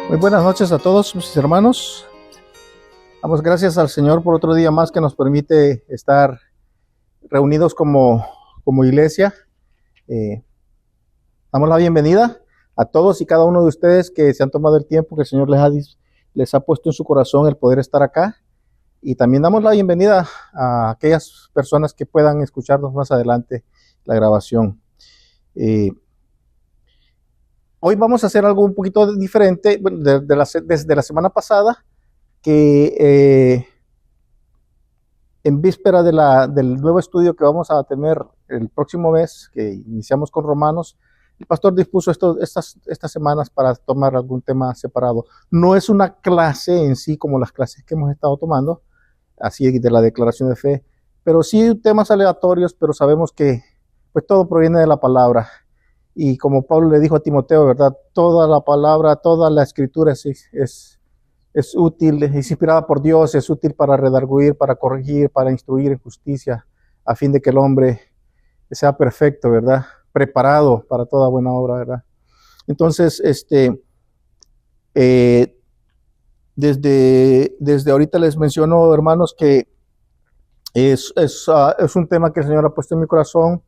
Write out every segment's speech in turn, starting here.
Muy buenas noches a todos mis hermanos. Damos gracias al Señor por otro día más que nos permite estar reunidos como iglesia. Damos la bienvenida a todos y cada uno de ustedes que se han tomado el tiempo que el Señor les ha puesto en su corazón el poder estar acá. Y también damos la bienvenida a aquellas personas que puedan escucharnos más adelante la grabación. Hoy vamos a hacer algo un poquito diferente desde la semana pasada, que en víspera del nuevo estudio que vamos a tener el próximo mes, que iniciamos con Romanos, el pastor dispuso estas semanas para tomar algún tema separado. No es una clase en sí como las clases que hemos estado tomando, así de la declaración de fe, pero sí temas aleatorios, pero sabemos que pues todo proviene de la palabra. Y como Pablo le dijo a Timoteo, ¿verdad? Toda la palabra, toda la escritura es útil, es inspirada por Dios, es útil para redarguir, para corregir, para instruir en justicia, a fin de que el hombre sea perfecto, ¿verdad? Preparado para toda buena obra, ¿verdad? Entonces, desde ahorita les menciono, hermanos, que es un tema que el Señor ha puesto en mi corazón.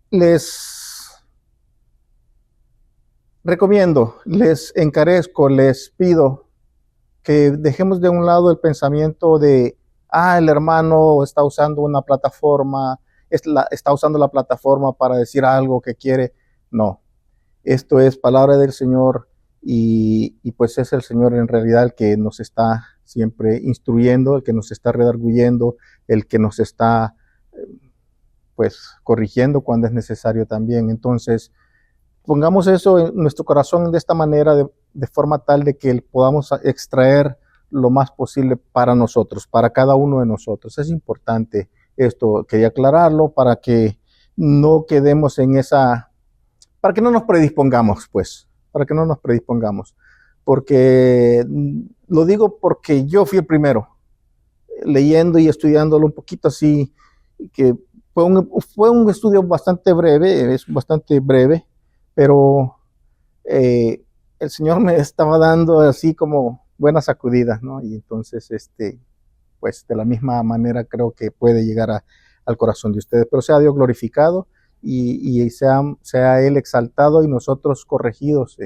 Les recomiendo, les encarezco, les pido que dejemos de un lado el pensamiento de, el hermano está usando una plataforma, está usando la plataforma para decir algo que quiere. No, esto es palabra del Señor y pues es el Señor en realidad el que nos está siempre instruyendo, el que nos está redarguyendo, el que nos está pues corrigiendo cuando es necesario también. Entonces, pongamos eso en nuestro corazón de esta manera, de forma tal de que podamos extraer lo más posible para nosotros, para cada uno de nosotros. Es importante esto, quería aclararlo para que no quedemos en para que no nos predispongamos, pues, para que no nos predispongamos. Porque, lo digo porque yo fui el primero, leyendo y estudiándolo un poquito así, que fue un estudio bastante breve, es bastante breve, pero el Señor me estaba dando así como buenas sacudidas, ¿no? Y entonces, pues de la misma manera creo que puede llegar al corazón de ustedes, pero sea Dios glorificado y sea Él exaltado y nosotros corregidos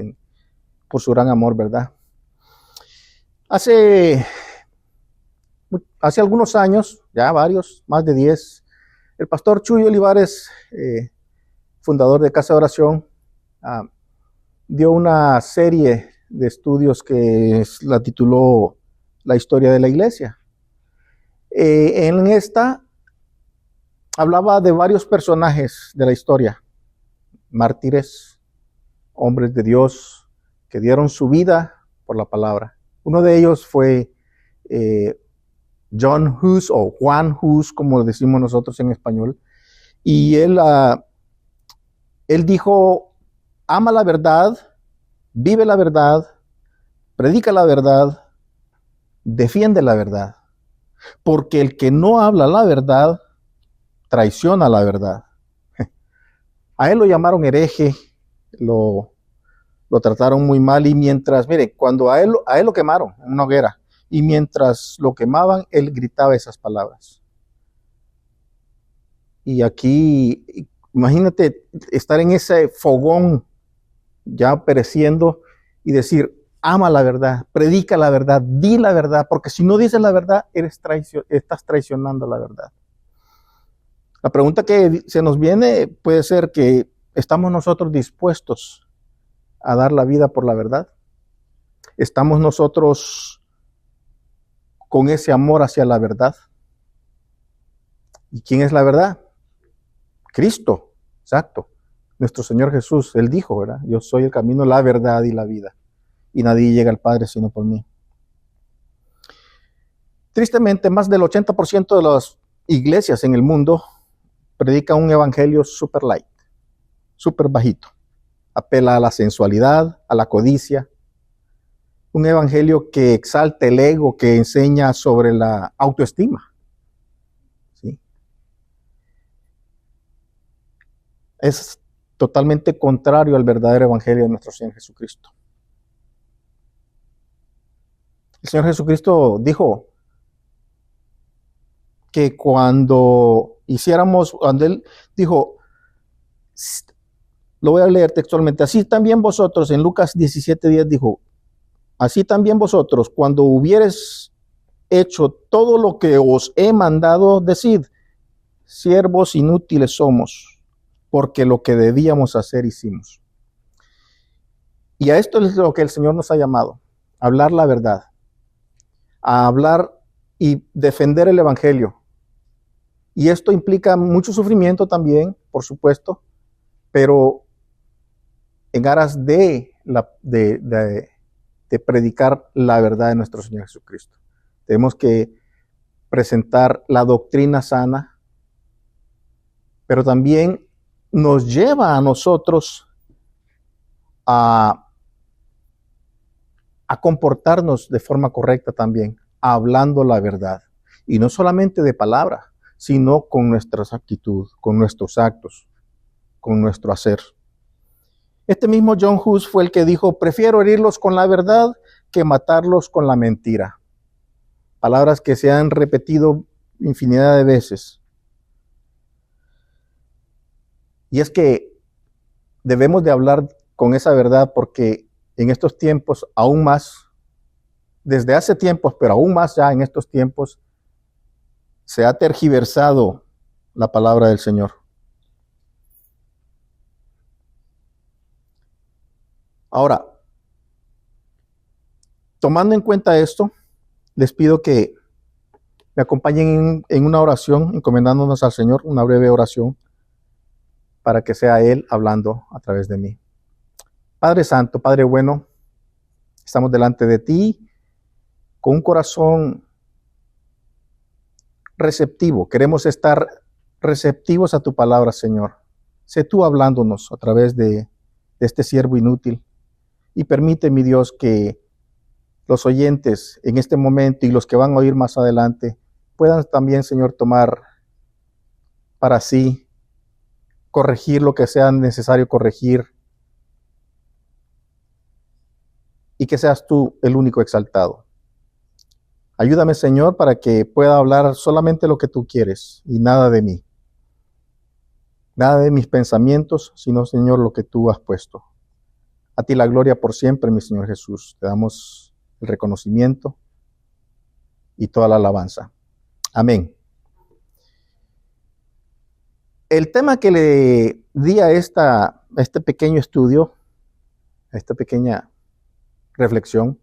por su gran amor, ¿verdad? Hace algunos años, ya varios, más de 10, el pastor Chuy Olivares, fundador de Casa de Oración, dio una serie de estudios que la tituló La historia de la iglesia. En esta hablaba de varios personajes de la historia, mártires, hombres de Dios que dieron su vida por la palabra. Uno de ellos fue John Hus, o Juan Hus, como decimos nosotros en español, y él dijo: ama la verdad, vive la verdad, predica la verdad, defiende la verdad, porque el que no habla la verdad traiciona la verdad. A él lo llamaron hereje, lo trataron muy mal, y mientras, mire, cuando a él lo quemaron en una hoguera, y mientras lo quemaban, él gritaba esas palabras. Y aquí, imagínate estar en ese fogón ya pereciendo y decir: ama la verdad, predica la verdad, di la verdad, porque si no dices la verdad, estás traicionando la verdad. La pregunta que se nos viene puede ser que ¿estamos nosotros dispuestos a dar la vida por la verdad? ¿Estamos nosotros con ese amor hacia la verdad? ¿Y quién es la verdad? Cristo, exacto. Nuestro Señor Jesús, Él dijo, ¿verdad? Yo soy el camino, la verdad y la vida, y nadie llega al Padre sino por mí. Tristemente, más del 80% de las iglesias en el mundo predican un evangelio super light, super bajito. Apela a la sensualidad, a la codicia. Un evangelio que exalta el ego, que enseña sobre la autoestima. ¿Sí? Es totalmente contrario al verdadero evangelio de nuestro Señor Jesucristo. El Señor Jesucristo dijo que cuando Él dijo, lo voy a leer textualmente, así también vosotros, en Lucas 17:10 dijo, así también vosotros, cuando hubiereis hecho todo lo que os he mandado, decid, siervos inútiles somos, porque lo que debíamos hacer hicimos. Y a esto es lo que el Señor nos ha llamado, a hablar la verdad, a hablar y defender el evangelio. Y esto implica mucho sufrimiento también, por supuesto, pero en aras de predicar la verdad de nuestro Señor Jesucristo. Tenemos que presentar la doctrina sana, pero también nos lleva a nosotros a comportarnos de forma correcta también, hablando la verdad. Y no solamente de palabra, sino con nuestra actitud, con nuestros actos, con nuestro hacer. Este mismo John Hus fue el que dijo, prefiero herirlos con la verdad que matarlos con la mentira. Palabras que se han repetido infinidad de veces. Y es que debemos de hablar con esa verdad porque en estos tiempos aún más, desde hace tiempos, pero aún más ya en estos tiempos, se ha tergiversado la palabra del Señor. Ahora, tomando en cuenta esto, les pido que me acompañen en una oración, encomendándonos al Señor, una breve oración, para que sea Él hablando a través de mí. Padre Santo, Padre bueno, estamos delante de ti con un corazón receptivo. Queremos estar receptivos a tu palabra, Señor. Sé tú hablándonos a través de este siervo inútil. Y permite, mi Dios, que los oyentes en este momento y los que van a oír más adelante puedan también, Señor, tomar para sí, corregir lo que sea necesario corregir y que seas tú el único exaltado. Ayúdame, Señor, para que pueda hablar solamente lo que tú quieres y nada de mí. Nada de mis pensamientos, sino, Señor, lo que tú has puesto. A ti la gloria por siempre, mi Señor Jesús. Te damos el reconocimiento y toda la alabanza. Amén. El tema que le di a este pequeño estudio, a esta pequeña reflexión,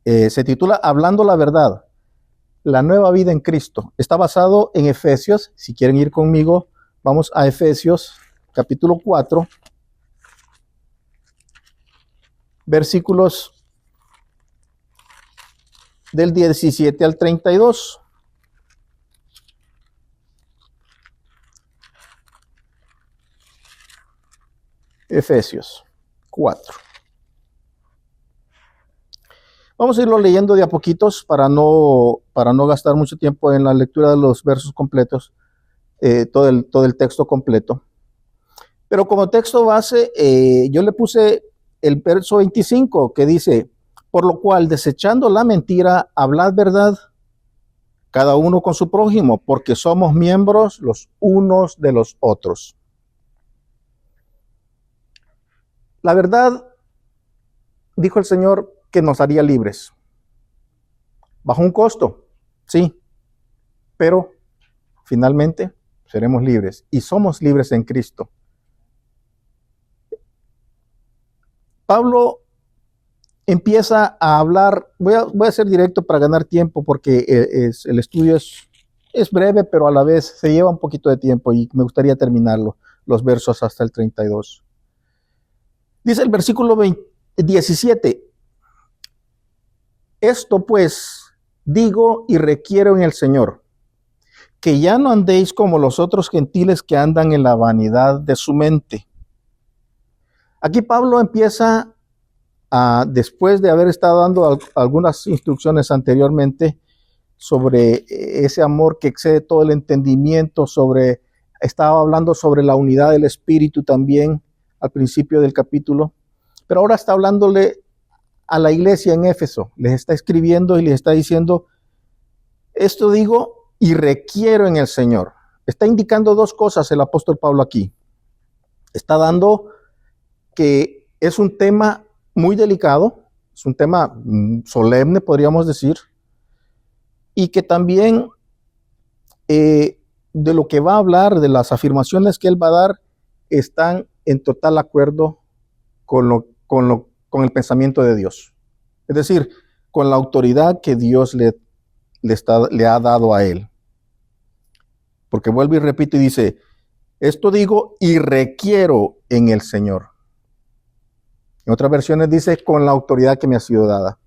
se titula Hablando la verdad, la nueva vida en Cristo. Está basado en Efesios. Si quieren ir conmigo, vamos a Efesios capítulo 4, versículos del 17 al 32. Efesios 4. Vamos a irlo leyendo de a poquitos para no gastar mucho tiempo en la lectura de los versos completos, todo el texto completo. Pero como texto base, yo le puse el verso 25 que dice, por lo cual, desechando la mentira, hablad verdad, cada uno con su prójimo, porque somos miembros los unos de los otros. La verdad, dijo el Señor, que nos haría libres. Bajo un costo, sí, pero finalmente seremos libres y somos libres en Cristo. Pablo empieza a hablar, voy a ser directo para ganar tiempo porque el estudio es breve, pero a la vez se lleva un poquito de tiempo y me gustaría terminarlo, los versos hasta el 32. Dice el versículo 17, esto pues digo y requiero en el Señor, que ya no andéis como los otros gentiles que andan en la vanidad de su mente. Aquí Pablo empieza, después de haber estado dando algunas instrucciones anteriormente sobre ese amor que excede todo el entendimiento, sobre estaba hablando sobre la unidad del Espíritu también al principio del capítulo, pero ahora está hablándole a la iglesia en Éfeso, les está escribiendo y les está diciendo, esto digo y requiero en el Señor. Está indicando dos cosas el apóstol Pablo aquí. Está dando que es un tema muy delicado, es un tema solemne, podríamos decir, y que también de lo que va a hablar, de las afirmaciones que él va a dar, están en total acuerdo con el pensamiento de Dios. Es decir, con la autoridad que Dios le ha dado a él. Porque vuelve y repite y dice, esto digo y requiero en el Señor. En otras versiones dice, con la autoridad que me ha sido dada.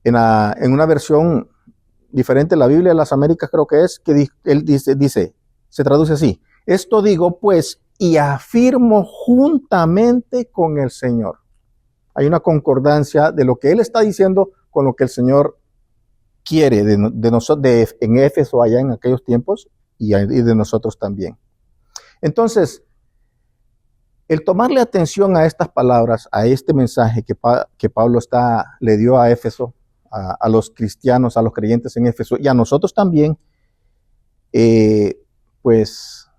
En una versión diferente, la Biblia de las Américas creo que es, que él dice, se traduce así, esto digo pues y afirmo juntamente con el Señor. Hay una concordancia de lo que él está diciendo con lo que el Señor quiere de nosotros, en Éfeso allá en aquellos tiempos y de nosotros también. Entonces, el tomarle atención a estas palabras, a este mensaje que Pablo le dio a Éfeso, a los cristianos, a los creyentes en Éfeso y a nosotros también, pues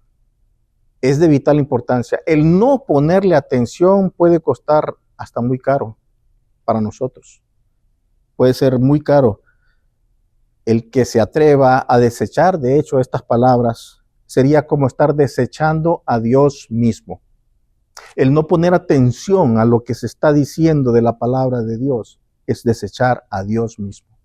es de vital importancia. El no ponerle atención puede costar hasta muy caro para nosotros. Puede ser muy caro. El que se atreva a desechar, de hecho, estas palabras, sería como estar desechando a Dios mismo. El no poner atención a lo que se está diciendo de la palabra de Dios es desechar a Dios mismo.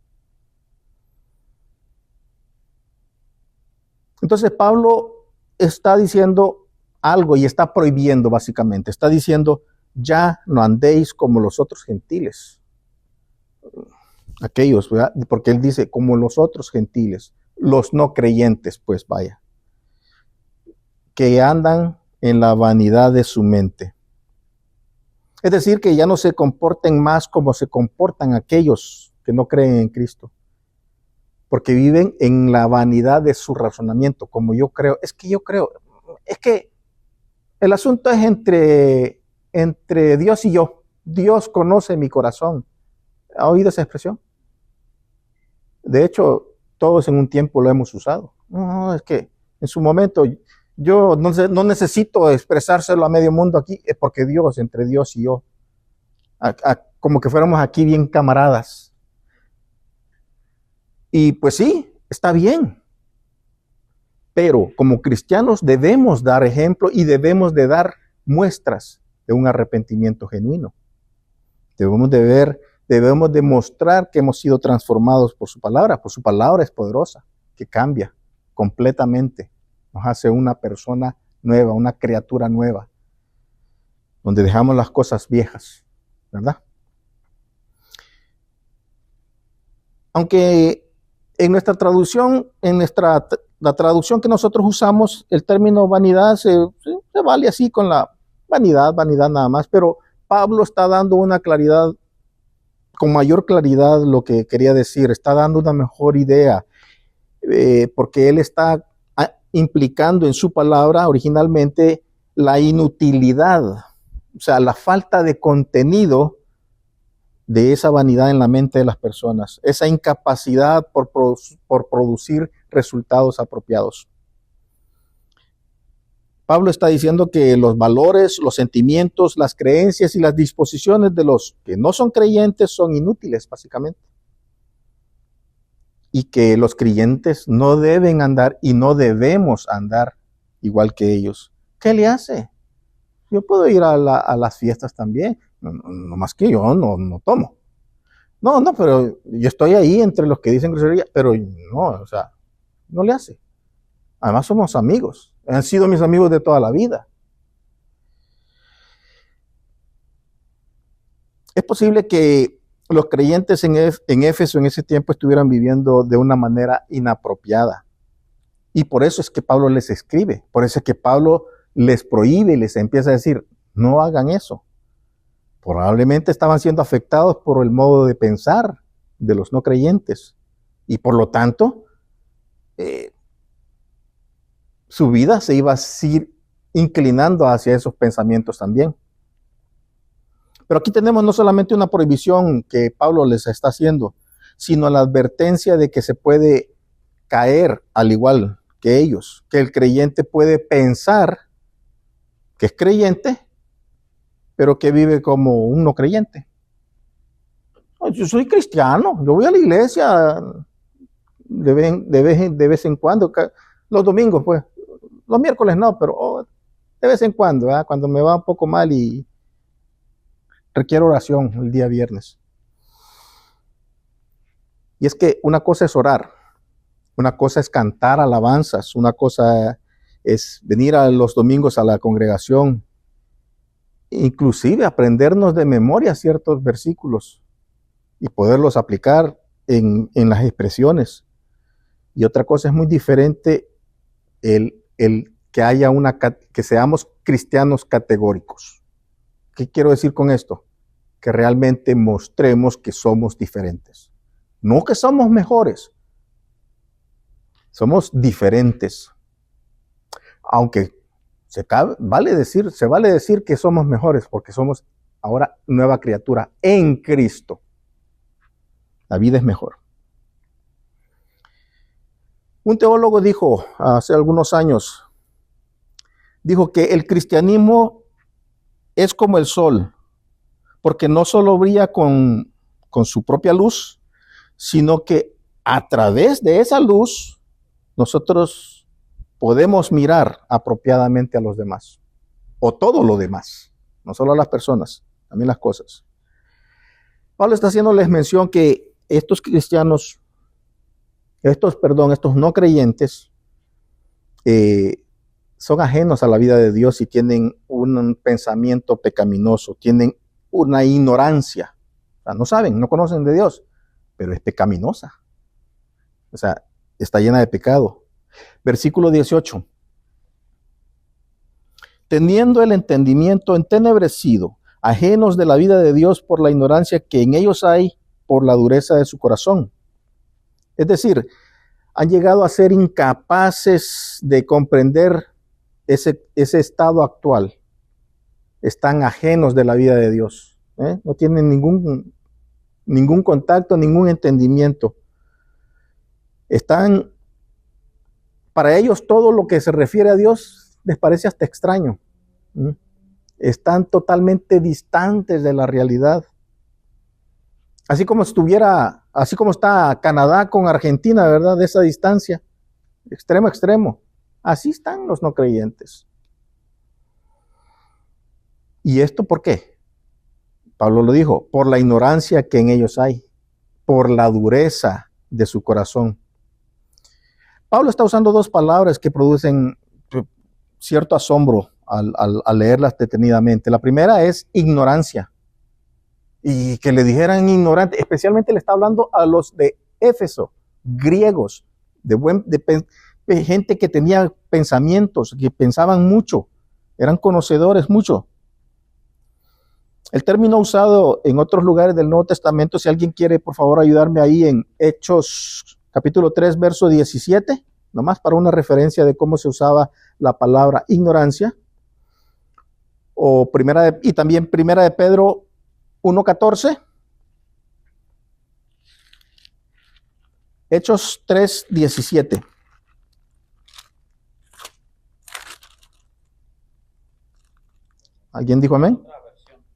Entonces Pablo está diciendo algo y está prohibiendo básicamente. Está diciendo, ya no andéis como los otros gentiles. Aquellos, ¿verdad? Porque él dice, como los otros gentiles, los no creyentes, pues vaya, que andan en la vanidad de su mente. Es decir, que ya no se comporten más como se comportan aquellos que no creen en Cristo, porque viven en la vanidad de su razonamiento, como yo creo. Es que el asunto es entre Dios y yo. Dios conoce mi corazón. ¿Ha oído esa expresión? De hecho, todos en un tiempo lo hemos usado. No, es que en su momento yo no necesito expresárselo a medio mundo aquí, es porque Dios, entre Dios y yo, como que fuéramos aquí bien camaradas. Y pues sí, está bien. Pero como cristianos debemos dar ejemplo y debemos de dar muestras de un arrepentimiento genuino. Debemos demostrar que hemos sido transformados por su palabra. Por su palabra es poderosa, que cambia completamente. Nos hace una persona nueva, una criatura nueva, donde dejamos las cosas viejas, ¿verdad? Aunque en nuestra traducción, la traducción que nosotros usamos, el término vanidad se vale así con la vanidad nada más, pero Pablo está dando una claridad, con mayor claridad lo que quería decir, está dando una mejor idea, porque él está implicando en su palabra originalmente la inutilidad, o sea, la falta de contenido de esa vanidad en la mente de las personas, esa incapacidad por producir resultados apropiados. Pablo está diciendo que los valores, los sentimientos, las creencias y las disposiciones de los que no son creyentes son inútiles, básicamente. Y que los creyentes no deben andar y no debemos andar igual que ellos. ¿Qué le hace? Yo puedo ir a las fiestas también, no más que yo no tomo. No, pero yo estoy ahí entre los que dicen grosería, pero no, o sea, no le hace. Además somos amigos, han sido mis amigos de toda la vida. Es posible que los creyentes en Éfeso en ese tiempo estuvieran viviendo de una manera inapropiada. Y por eso es que Pablo les escribe, por eso es que Pablo les prohíbe y les empieza a decir, no hagan eso. Probablemente estaban siendo afectados por el modo de pensar de los no creyentes. Y por lo tanto, su vida se iba a ir inclinando hacia esos pensamientos también. Pero aquí tenemos no solamente una prohibición que Pablo les está haciendo, sino la advertencia de que se puede caer al igual que ellos, que el creyente puede pensar que es creyente, pero que vive como un no creyente. Yo soy cristiano, yo voy a la iglesia de vez en cuando, los domingos pues, los miércoles no, pero de vez en cuando, ¿verdad? Cuando me va un poco mal y requiero oración el día viernes. Y es que una cosa es orar, una cosa es cantar alabanzas, una cosa es venir a los domingos a la congregación, inclusive aprendernos de memoria ciertos versículos y poderlos aplicar en las expresiones. Y otra cosa es muy diferente el que haya que seamos cristianos categóricos. ¿Qué quiero decir con esto? Que realmente mostremos que somos diferentes. No que somos mejores, somos diferentes. Aunque se vale decir que somos mejores porque somos ahora nueva criatura en Cristo. La vida es mejor. Un teólogo dijo hace algunos años, dijo que el cristianismo es como el sol, porque no solo brilla con su propia luz, sino que a través de esa luz nosotros podemos mirar apropiadamente a los demás, o todo lo demás, no solo a las personas, también las cosas. Pablo está haciéndoles mención que estos cristianos, estos no creyentes, son ajenos a la vida de Dios y tienen un pensamiento pecaminoso, tienen una ignorancia. O sea, no saben, no conocen de Dios, pero es pecaminosa. O sea, está llena de pecado. Versículo 18. Teniendo el entendimiento entenebrecido, ajenos de la vida de Dios por la ignorancia que en ellos hay, por la dureza de su corazón. Es decir, han llegado a ser incapaces de comprender ese estado actual. Están ajenos de la vida de Dios. No tienen ningún contacto, ningún entendimiento. Para ellos todo lo que se refiere a Dios les parece hasta extraño. Están totalmente distantes de la realidad. Así como está Canadá con Argentina, ¿verdad? De esa distancia, extremo a extremo. Así están los no creyentes. ¿Y esto por qué? Pablo lo dijo, por la ignorancia que en ellos hay, por la dureza de su corazón. Pablo está usando dos palabras que producen cierto asombro al leerlas detenidamente. La primera es ignorancia. Y que le dijeran ignorante, especialmente le está hablando a los de Éfeso, griegos, de gente que tenía pensamientos, que pensaban mucho, eran conocedores mucho. El término usado en otros lugares del Nuevo Testamento, si alguien quiere, por favor, ayudarme ahí en Hechos capítulo 3, verso 17, nomás para una referencia de cómo se usaba la palabra ignorancia, y también primera de Pedro 1:14, Hechos 3:17. ¿Alguien dijo amén?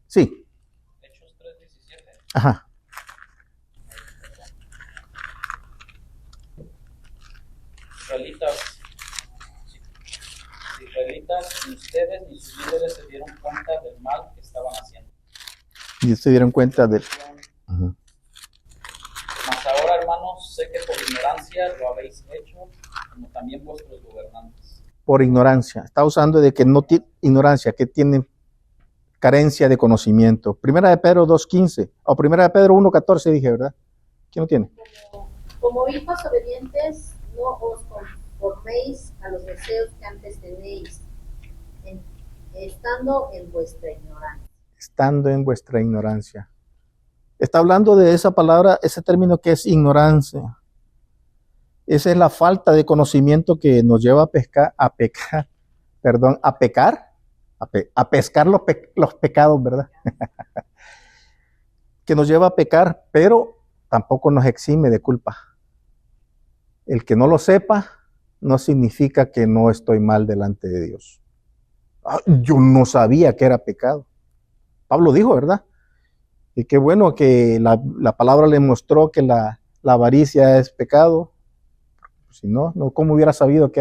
Sí. Hechos 3:17. Ajá. Israelitas, ni ustedes ni sus líderes se dieron cuenta del mal que estaban haciendo. Y se dieron cuenta de... Mas ahora, hermanos, sé que por ignorancia lo habéis hecho, como también vuestros gobernantes. Por ignorancia. Está usando de que no tiene ignorancia, que tienen carencia de conocimiento. Primera de Pedro 2:15, o primera de Pedro 1:14 dije, ¿verdad? ¿Quién lo tiene? Como hijos obedientes, no os conforméis a los deseos que antes tenéis, estando en vuestra ignorancia. Estando en vuestra ignorancia. Está hablando de esa palabra, ese término que es ignorancia. Esa es la falta de conocimiento que nos lleva a pescar los pecados, ¿verdad? Que nos lleva a pecar, pero tampoco nos exime de culpa. El que no lo sepa no significa que no estoy mal delante de Dios. Yo no sabía que era pecado. Pablo dijo, ¿verdad? Y qué bueno que la palabra le mostró que la avaricia es pecado. Si no, ¿cómo hubiera sabido que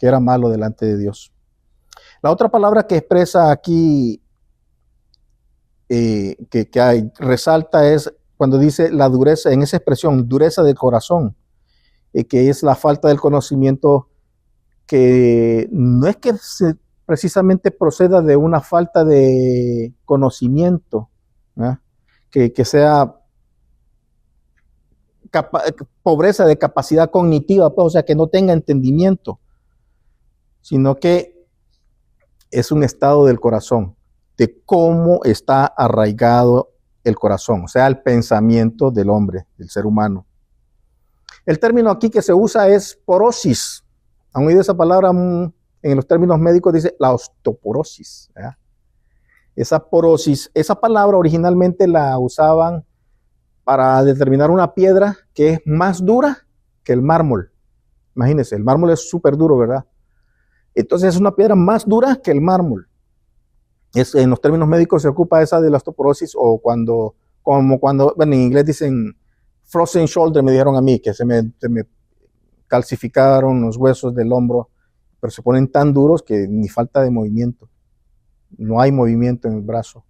era malo delante de Dios? La otra palabra que expresa aquí, resalta, es cuando dice la dureza, en esa expresión, dureza del corazón, que es la falta del conocimiento, que no es que precisamente proceda de una falta de conocimiento, ¿eh? que sea pobreza de capacidad cognitiva, pues, o sea, que no tenga entendimiento, sino que es un estado del corazón, de cómo está arraigado el corazón, o sea, el pensamiento del hombre, del ser humano. El término aquí que se usa es porosis. ¿Han oído esa palabra? En los términos médicos dice la osteoporosis, ¿verdad? Esa porosis, esa palabra originalmente la usaban para determinar una piedra que es más dura que el mármol. Imagínense, el mármol es súper duro, ¿verdad? Entonces es una piedra más dura que el mármol. En los términos médicos se ocupa esa de la osteoporosis, o cuando, bueno, en inglés dicen frozen shoulder, me dijeron a mí, que se me calcificaron los huesos del hombro, pero se ponen tan duros que ni falta de movimiento. No hay movimiento en el brazo.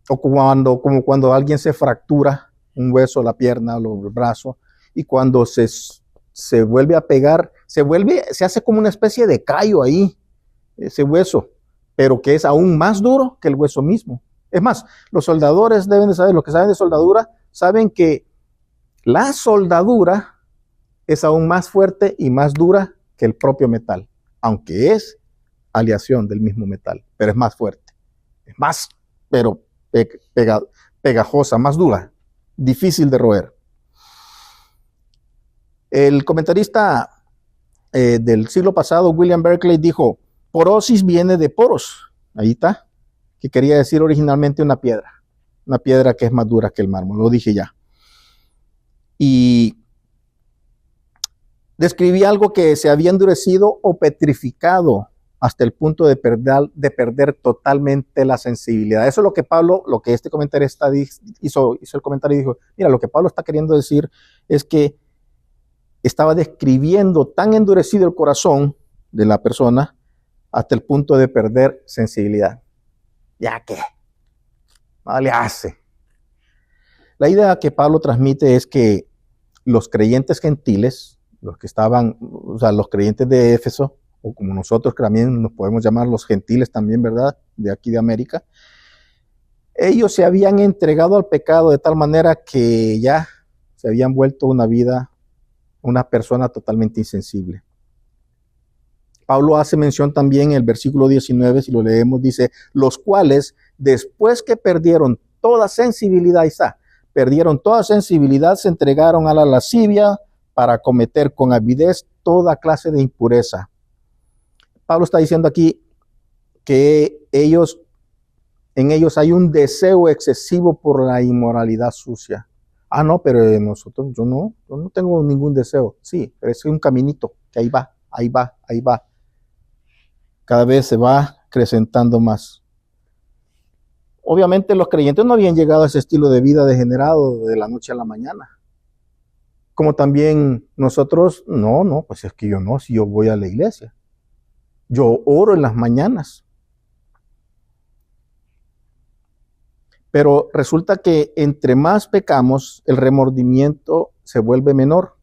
O como cuando alguien se fractura un hueso, la pierna o el brazo, y cuando se vuelve a pegar, se hace como una especie de callo ahí, ese hueso, pero que es aún más duro que el hueso mismo. Es más, los soldadores deben de saber, los que saben de soldadura, saben que la soldadura es aún más fuerte y más dura que el propio metal, aunque es aleación del mismo metal, pero es más fuerte, es más, pero pegajosa, más dura, difícil de roer. El comentarista del siglo pasado, William Berkeley, dijo: porosis viene de poros, ahí está, que quería decir originalmente una piedra que es más dura que el mármol, lo dije ya. Y describí algo que se había endurecido o petrificado hasta el punto de perder totalmente la sensibilidad. Eso es lo que Pablo, lo que este comentarista hizo el comentario y dijo: mira, lo que Pablo está queriendo decir es que estaba describiendo tan endurecido el corazón de la persona hasta el punto de perder sensibilidad. ¿Ya qué? No le hace. La idea que Pablo transmite es que los creyentes gentiles, los que estaban, o sea, los creyentes de Éfeso, o como nosotros que también nos podemos llamar los gentiles también, ¿verdad?, de aquí de América, ellos se habían entregado al pecado de tal manera que ya se habían vuelto una persona totalmente insensible. Pablo hace mención también en el versículo 19, si lo leemos, dice: los cuales, después que perdieron toda sensibilidad, se entregaron a la lascivia para cometer con avidez toda clase de impureza. Pablo está diciendo aquí que en ellos hay un deseo excesivo por la inmoralidad sucia. No, pero nosotros, yo no tengo ningún deseo. Sí, pero es un caminito que ahí va. Cada vez se va acrecentando más. Obviamente los creyentes no habían llegado a ese estilo de vida degenerado de la noche a la mañana. Como también nosotros, pues es que si yo voy a la iglesia. Yo oro en las mañanas. Pero resulta que entre más pecamos, el remordimiento se vuelve menor.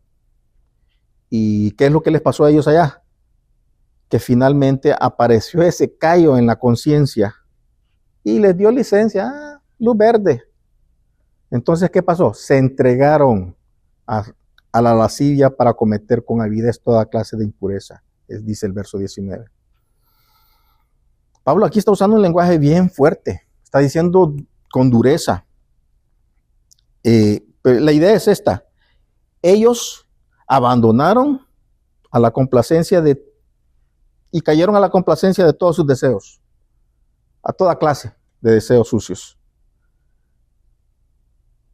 ¿Y qué es lo que les pasó a ellos allá? Que finalmente apareció ese callo en la conciencia y les dio licencia, luz verde. Entonces, ¿qué pasó? Se entregaron a la lascivia para cometer con avidez toda clase de impureza, dice el verso 19. Pablo aquí está usando un lenguaje bien fuerte, está diciendo con dureza. Pero la idea es esta. Ellos abandonaron a la complacencia y cayeron a la complacencia de todos sus deseos, a toda clase de deseos sucios.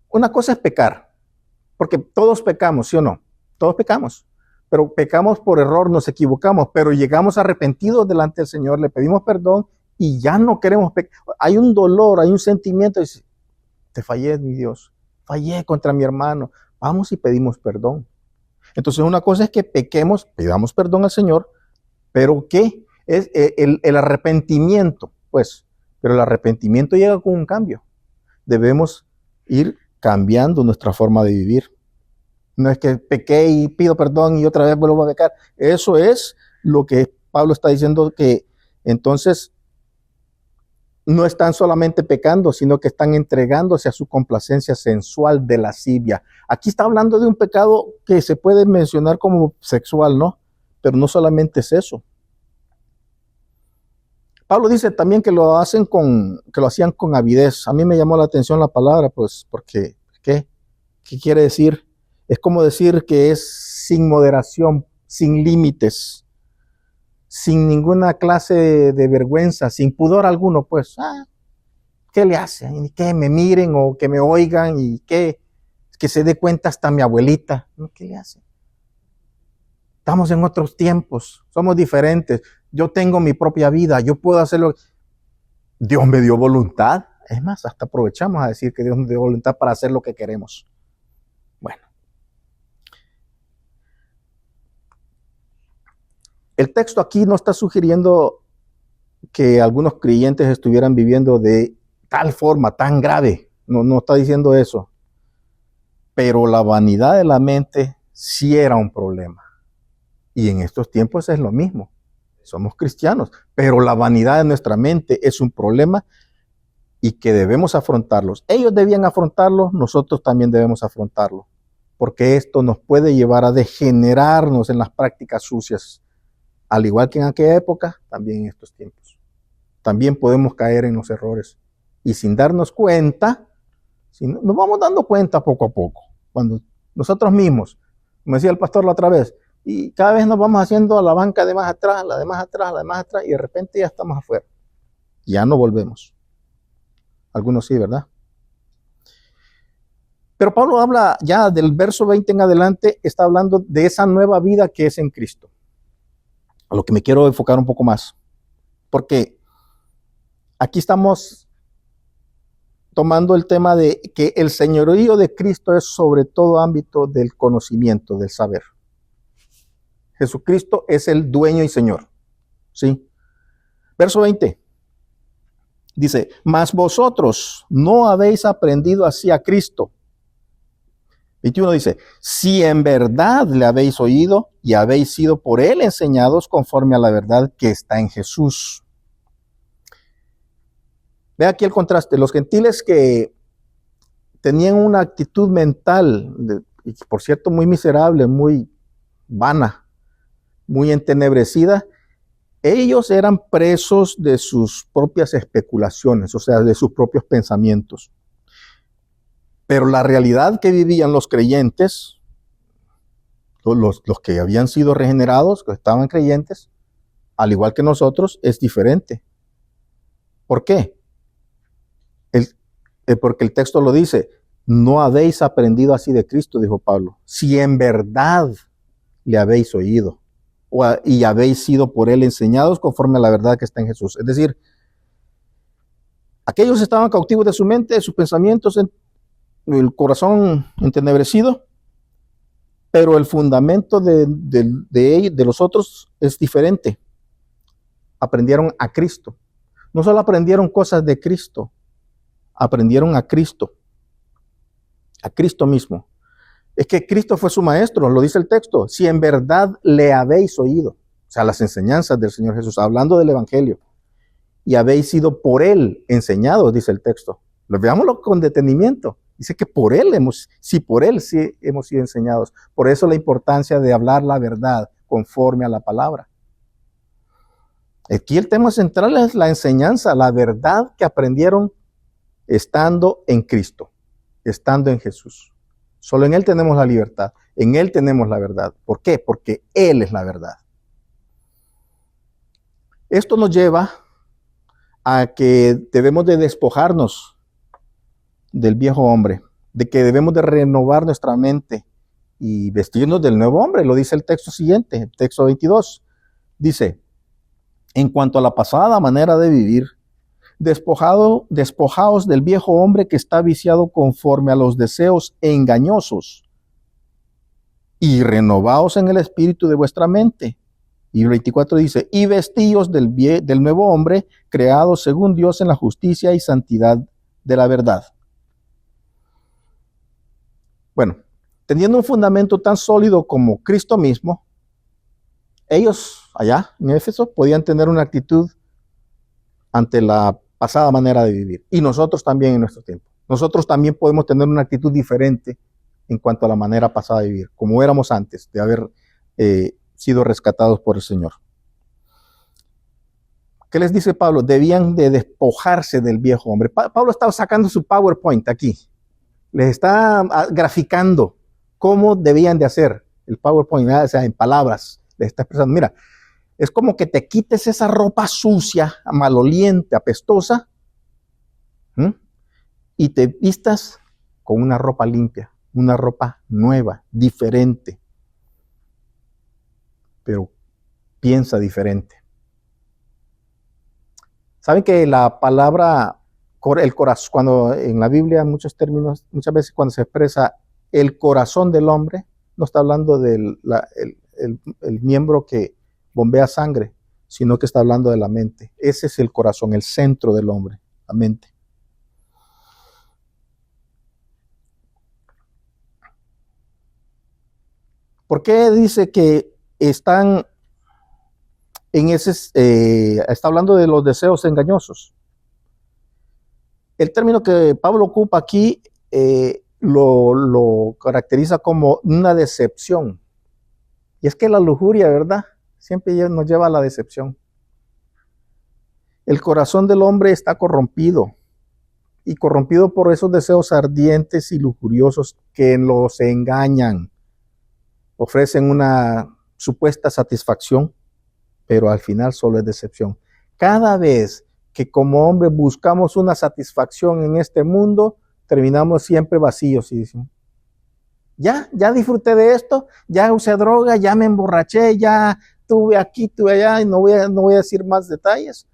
Una cosa es pecar, porque todos pecamos, ¿sí o no? Todos pecamos, pero pecamos por error, nos equivocamos, pero llegamos arrepentidos delante del Señor, le pedimos perdón y ya no queremos pecar. Hay un dolor, hay un sentimiento, dice, te fallé, mi Dios, fallé contra mi hermano, vamos y pedimos perdón. Entonces una cosa es que pequemos, pidamos perdón al Señor, pero ¿qué? Es el arrepentimiento, pues, pero el arrepentimiento llega con un cambio. Debemos ir cambiando nuestra forma de vivir. No es que pequé y pido perdón y otra vez vuelvo a pecar. Eso es lo que Pablo está diciendo, que entonces no están solamente pecando, sino que están entregándose a su complacencia sensual de lascivia. Aquí está hablando de un pecado que se puede mencionar como sexual, ¿no? Pero no solamente es eso. Pablo dice también que lo hacían con avidez. A mí me llamó la atención la palabra, pues, porque, ¿qué quiere decir? Es como decir que es sin moderación, sin límites, sin ninguna clase de vergüenza, sin pudor alguno, pues, ¿qué le hace? Que me miren o que me oigan y que se dé cuenta hasta mi abuelita. ¿Qué le hace? Estamos en otros tiempos, somos diferentes. Yo tengo mi propia vida, yo puedo hacerlo. Dios me dio voluntad. Es más, hasta aprovechamos a decir que Dios nos dio voluntad para hacer lo que queremos. Bueno. El texto aquí no está sugiriendo que algunos creyentes estuvieran viviendo de tal forma, tan grave. No está diciendo eso. Pero la vanidad de la mente sí era un problema. Y en estos tiempos es lo mismo. Somos cristianos, pero la vanidad de nuestra mente es un problema y que debemos afrontarlos. Ellos debían afrontarlo, nosotros también debemos afrontarlo, porque esto nos puede llevar a degenerarnos en las prácticas sucias, al igual que en aquella época, también en estos tiempos. También podemos caer en los errores y sin darnos cuenta, nos vamos dando cuenta poco a poco, cuando nosotros mismos, como decía el pastor la otra vez, y cada vez nos vamos haciendo a la banca de más atrás, la de más atrás, la de más atrás, y de repente ya estamos afuera. Ya no volvemos. Algunos sí, ¿verdad? Pero Pablo habla ya del verso 20 en adelante, está hablando de esa nueva vida que es en Cristo. A lo que me quiero enfocar un poco más. Porque aquí estamos tomando el tema de que el señorío de Cristo es sobre todo ámbito del conocimiento, del saber. Jesucristo es el dueño y señor. ¿Sí? Verso 20. Dice, mas vosotros no habéis aprendido así a Cristo. 21 dice, si en verdad le habéis oído y habéis sido por él enseñados conforme a la verdad que está en Jesús. Ve aquí el contraste. Los gentiles que tenían una actitud mental, y por cierto muy miserable, muy vana, muy entenebrecida, ellos eran presos de sus propias especulaciones, o sea, de sus propios pensamientos. Pero la realidad que vivían los creyentes, los que habían sido regenerados, que estaban creyentes, al igual que nosotros, es diferente. ¿Por qué? Porque el texto lo dice, no habéis aprendido así de Cristo, dijo Pablo, si en verdad le habéis oído y habéis sido por él enseñados conforme a la verdad que está en Jesús. Es decir, aquellos estaban cautivos de su mente, de sus pensamientos, el corazón entenebrecido, pero el fundamento de los otros es diferente. Aprendieron a Cristo. No solo aprendieron cosas de Cristo, aprendieron a Cristo mismo. Es que Cristo fue su maestro, lo dice el texto. Si en verdad le habéis oído, o sea, las enseñanzas del Señor Jesús, hablando del Evangelio, y habéis sido por él enseñados, dice el texto. Veámoslo con detenimiento. Dice que por él hemos sido enseñados. Por eso la importancia de hablar la verdad conforme a la palabra. Aquí el tema central es la enseñanza, la verdad que aprendieron estando en Cristo, estando en Jesús. Solo en Él tenemos la libertad. En Él tenemos la verdad. ¿Por qué? Porque Él es la verdad. Esto nos lleva a que debemos de despojarnos del viejo hombre, de que debemos de renovar nuestra mente y vestirnos del nuevo hombre. Lo dice el texto siguiente, el texto 22. Dice, en cuanto a la pasada manera de vivir, despojaos del viejo hombre que está viciado conforme a los deseos engañosos y renovaos en el espíritu de vuestra mente. Y el 24 dice, y vestíos del nuevo hombre creado según Dios en la justicia y santidad de la verdad. Bueno, teniendo un fundamento tan sólido como Cristo mismo, ellos allá en Éfeso podían tener una actitud ante la pasada manera de vivir. Y nosotros también en nuestro tiempo. Nosotros también podemos tener una actitud diferente en cuanto a la manera pasada de vivir, como éramos antes de haber sido rescatados por el Señor. ¿Qué les dice Pablo? Debían de despojarse del viejo hombre. Pablo estaba sacando su PowerPoint aquí. Les está graficando cómo debían de hacer el PowerPoint, o sea, en palabras. Les está expresando, mira, es como que te quites esa ropa sucia, maloliente, apestosa, y te vistas con una ropa limpia, una ropa nueva, diferente. Pero piensa diferente. ¿Saben que la palabra, el corazón, cuando en la Biblia, en muchos términos, muchas veces cuando se expresa el corazón del hombre, no está hablando del el miembro que bombea sangre, sino que está hablando de la mente. Ese es el corazón, el centro del hombre, la mente. ¿Por qué dice que están en ese, está hablando de los deseos engañosos? El término que Pablo ocupa aquí lo caracteriza como una decepción. Y es que la lujuria, ¿verdad? Siempre nos lleva a la decepción. El corazón del hombre está corrompido, y corrompido por esos deseos ardientes y lujuriosos que los engañan. Ofrecen una supuesta satisfacción, pero al final solo es decepción. Cada vez que como hombre buscamos una satisfacción en este mundo, terminamos siempre vacíos y decimos, ya disfruté de esto, ya usé droga, ya me emborraché, ya tuve aquí, tuve allá, y no voy a decir más detalles.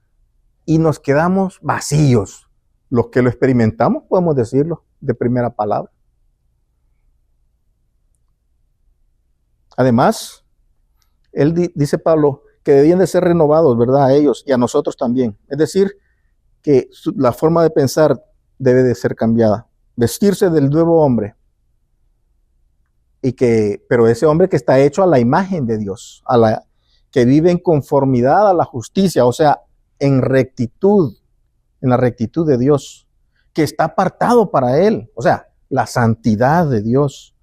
Y nos quedamos vacíos. Los que lo experimentamos podemos decirlo de primera palabra. Además, dice Pablo que debían de ser renovados, ¿verdad? A ellos y a nosotros también. Es decir, que la forma de pensar debe de ser cambiada. Vestirse del nuevo hombre. Pero ese hombre que está hecho a la imagen de Dios, que vive en conformidad a la justicia, o sea, en rectitud, en la rectitud de Dios, que está apartado para Él, o sea, la santidad de Dios,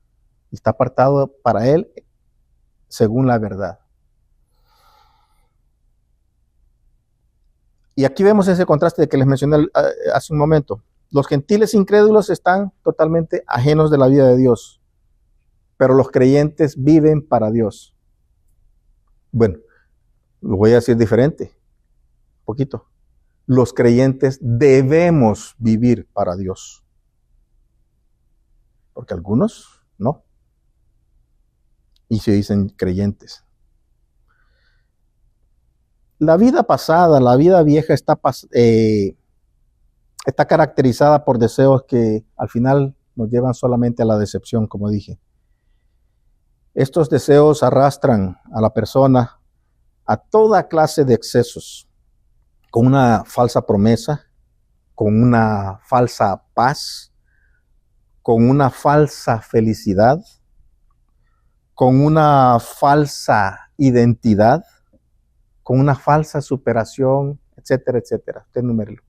está apartado para Él según la verdad. Y aquí vemos ese contraste que les mencioné hace un momento. Los gentiles incrédulos están totalmente ajenos de la vida de Dios, pero los creyentes viven para Dios. Bueno, lo voy a decir diferente, un poquito. Los creyentes debemos vivir para Dios, porque algunos no, y se dicen creyentes. La vida pasada, la vida vieja está caracterizada por deseos que al final nos llevan solamente a la decepción, como dije. Estos deseos arrastran a la persona a toda clase de excesos, con una falsa promesa, con una falsa paz, con una falsa felicidad, con una falsa identidad, con una falsa superación, etcétera, etcétera. Usted enumérelo.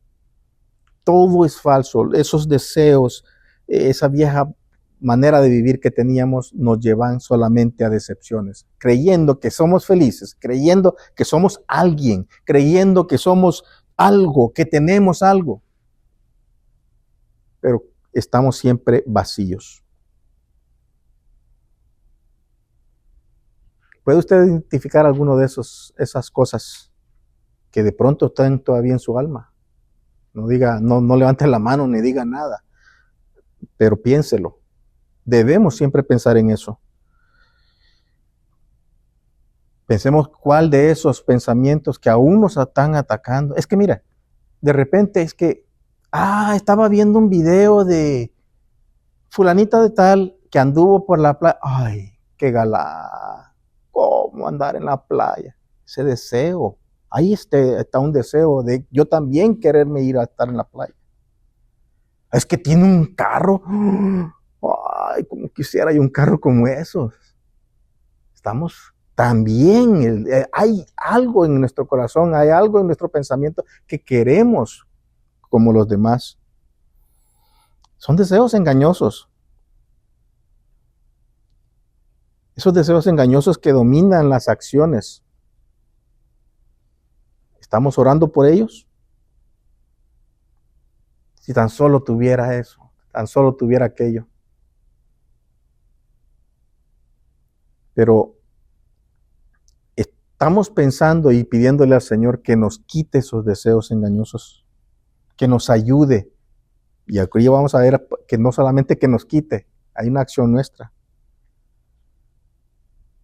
Todo es falso. Esos deseos, esa vieja manera de vivir que teníamos nos llevan solamente a decepciones, creyendo que somos felices, creyendo que somos alguien, creyendo que somos algo, que tenemos algo, pero estamos siempre vacíos. ¿Puede usted identificar alguno de esas cosas que de pronto están todavía en su alma? No diga, no levante la mano ni diga nada, pero piénselo. Debemos siempre pensar en eso. Pensemos cuál de esos pensamientos que aún nos están atacando. Es que mira, de repente es que, estaba viendo un video de fulanita de tal que anduvo por la playa. Ay, qué galán. ¿Cómo andar en la playa? Ese deseo. Ahí está un deseo de yo también quererme ir a estar en la playa. Es que tiene un carro. Ay, como quisiera yo un carro como esos. Estamos también, hay algo en nuestro corazón, hay algo en nuestro pensamiento que queremos como los demás. Son deseos engañosos. Esos deseos engañosos que dominan las acciones. ¿Estamos orando por ellos? Si tan solo tuviera eso, tan solo tuviera aquello. Pero estamos pensando y pidiéndole al Señor que nos quite esos deseos engañosos, que nos ayude. Y aquí vamos a ver que no solamente que nos quite, hay una acción nuestra.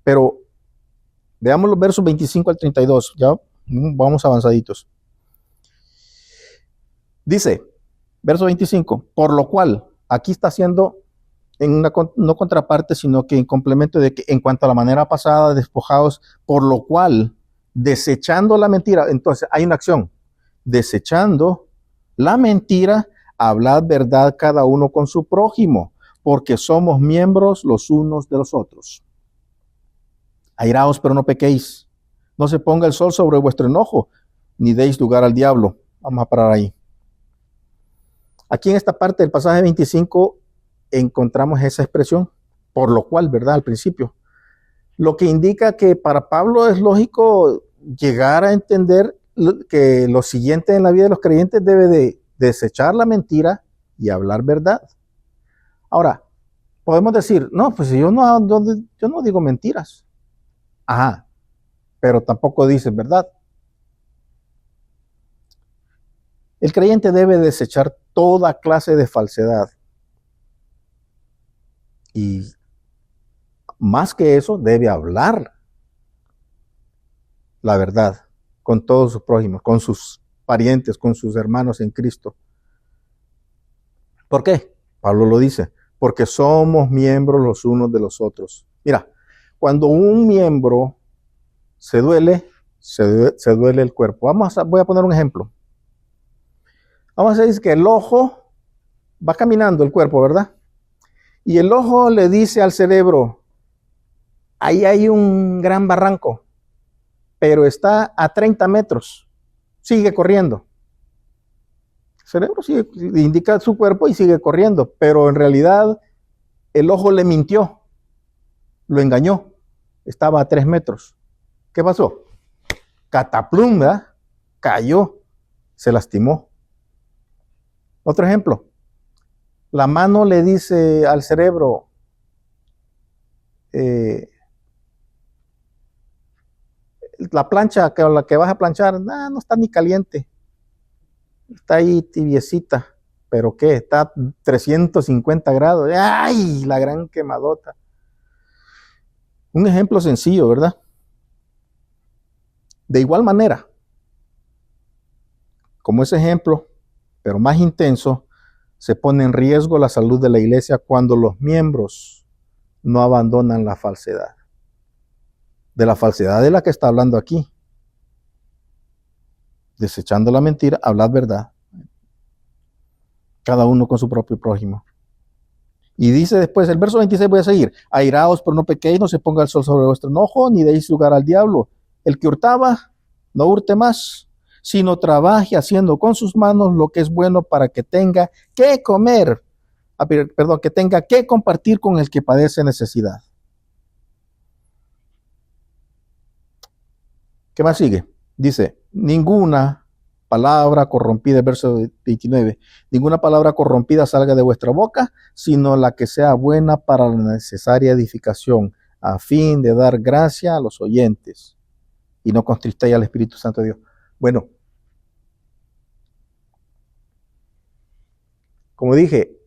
Pero veamos los versos 25 al 32, ya vamos avanzaditos. Dice, verso 25, por lo cual, aquí está haciendo en una no contraparte, sino que en complemento de que en cuanto a la manera pasada, despojados, por lo cual, desechando la mentira, entonces hay una acción, desechando la mentira, hablad verdad cada uno con su prójimo, porque somos miembros los unos de los otros. Airaos, pero no pequéis. No se ponga el sol sobre vuestro enojo, ni deis lugar al diablo. Vamos a parar ahí. Aquí en esta parte del pasaje 25 encontramos esa expresión, por lo cual, ¿verdad? Al principio. Lo que indica que para Pablo es lógico llegar a entender que lo siguiente en la vida de los creyentes debe de desechar la mentira y hablar verdad. Ahora, podemos decir, no, pues yo no digo mentiras. Ajá, pero tampoco dices verdad. El creyente debe desechar toda clase de falsedad. Y más que eso, debe hablar la verdad con todos sus prójimos, con sus parientes, con sus hermanos en Cristo. ¿Por qué? Pablo lo dice, porque somos miembros los unos de los otros. Mira, cuando un miembro se duele el cuerpo. Voy a poner un ejemplo. Vamos a decir que el ojo va caminando el cuerpo, ¿verdad? Y el ojo le dice al cerebro, ahí hay un gran barranco, pero está a 30 metros. Sigue corriendo. El cerebro indica su cuerpo y sigue corriendo, pero en realidad el ojo le mintió, lo engañó. Estaba a 3 metros. ¿Qué pasó? Cataplum, ¿verdad? Cayó, se lastimó. Otro ejemplo. La mano le dice al cerebro, la plancha con la que vas a planchar, no está ni caliente. Está ahí tibiecita. ¿Pero qué? Está a 350 grados. ¡Ay! La gran quemadota. Un ejemplo sencillo, ¿verdad? De igual manera, como ese ejemplo, pero más intenso, se pone en riesgo la salud de la iglesia cuando los miembros no abandonan la falsedad. De la falsedad de la que está hablando aquí. Desechando la mentira, hablad verdad. Cada uno con su propio prójimo. Y dice después, el verso 26 voy a seguir. Airaos, pero no pequéis, no se ponga el sol sobre vuestro enojo, ni deis lugar al diablo. El que hurtaba, no hurte más, sino trabaje haciendo con sus manos lo que es bueno para que tenga que comer, que tenga que compartir con el que padece necesidad. ¿Qué más sigue? Dice, ninguna palabra corrompida, verso 29, ninguna palabra corrompida salga de vuestra boca, sino la que sea buena para la necesaria edificación, a fin de dar gracia a los oyentes, y no contristéis al Espíritu Santo de Dios. Bueno, como dije,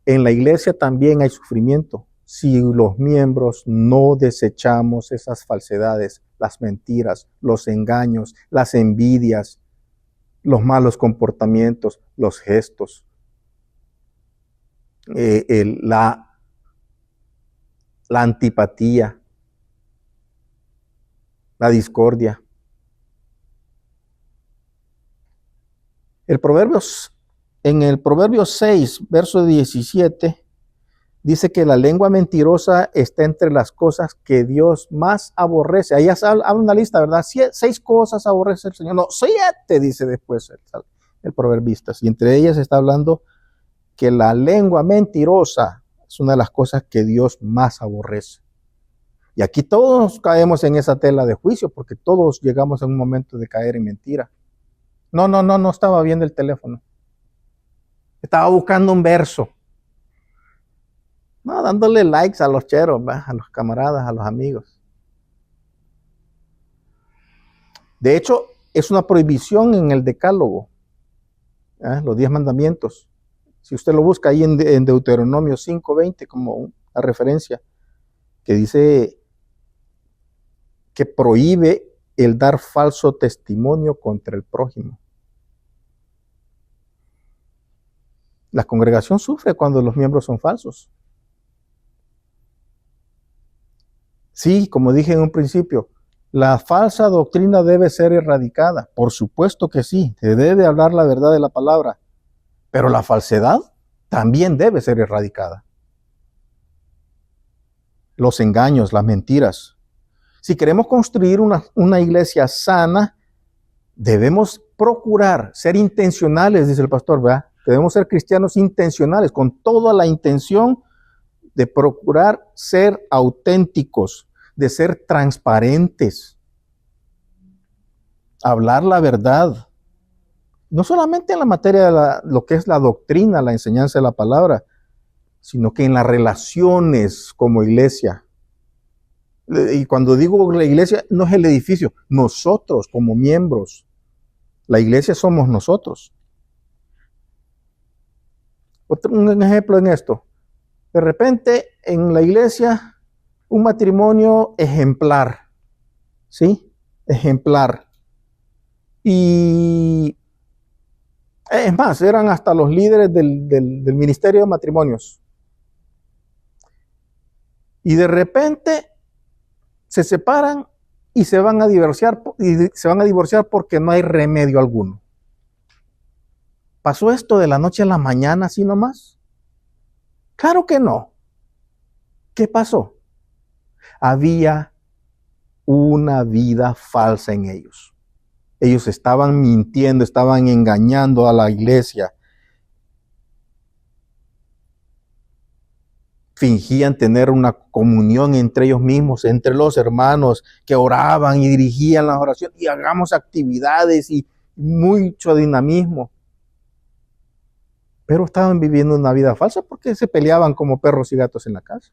en la iglesia también hay sufrimiento. Si los miembros no desechamos esas falsedades, las mentiras, los engaños, las envidias, los malos comportamientos, los gestos, la antipatía, la discordia. En el Proverbios 6, verso 17, dice que la lengua mentirosa está entre las cosas que Dios más aborrece. Ahí habla una lista, ¿verdad? 6 cosas aborrece el Señor. No, 7, dice después el proverbista. Y entre ellas está hablando que la lengua mentirosa es una de las cosas que Dios más aborrece. Y aquí todos caemos en esa tela de juicio, porque todos llegamos en un momento de caer en mentira. No estaba viendo el teléfono. Estaba buscando un verso. No, dándole likes a los cheros, a los camaradas, a los amigos. De hecho, es una prohibición en el Decálogo, los 10 mandamientos. Si usted lo busca ahí en Deuteronomio 5:20 como una referencia, que dice que prohíbe el dar falso testimonio contra el prójimo. La congregación sufre cuando los miembros son falsos. Sí, como dije en un principio, la falsa doctrina debe ser erradicada. Por supuesto que sí, se debe hablar la verdad de la palabra, pero la falsedad también debe ser erradicada. Los engaños, las mentiras. Si queremos construir una iglesia sana, debemos procurar ser intencionales, dice el pastor, ¿verdad? Debemos ser cristianos intencionales, con toda la intención de procurar ser auténticos, de ser transparentes, hablar la verdad. No solamente en la materia de lo que es la doctrina, la enseñanza de la palabra, sino que en las relaciones como iglesia. Y cuando digo la iglesia, no es el edificio, nosotros como miembros. La iglesia somos nosotros. Un ejemplo en esto. De repente, en la iglesia, un matrimonio ejemplar. ¿Sí? Ejemplar. Y es más, eran hasta los líderes del ministerio de matrimonios. Y de repente se separan y se van a divorciar porque no hay remedio alguno. ¿Pasó esto de la noche a la mañana así nomás? Claro que no. ¿Qué pasó? Había una vida falsa en ellos. Ellos estaban mintiendo, estaban engañando a la iglesia. Fingían tener una comunión entre ellos mismos, entre los hermanos que oraban y dirigían las oraciones y hagamos actividades y mucho dinamismo. Pero estaban viviendo una vida falsa porque se peleaban como perros y gatos en la casa.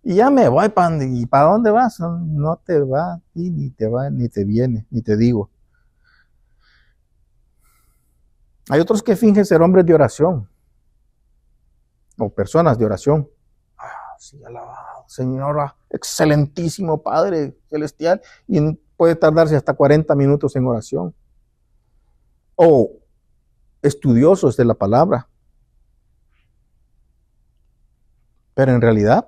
Y ya me voy, ¿y para dónde vas? No te va, ni te viene, ni te digo. Hay otros que fingen ser hombres de oración o personas de oración. Sí, alabado, Señor, excelentísimo Padre Celestial, y puede tardarse hasta 40 minutos en oración. O estudiosos de la palabra. Pero en realidad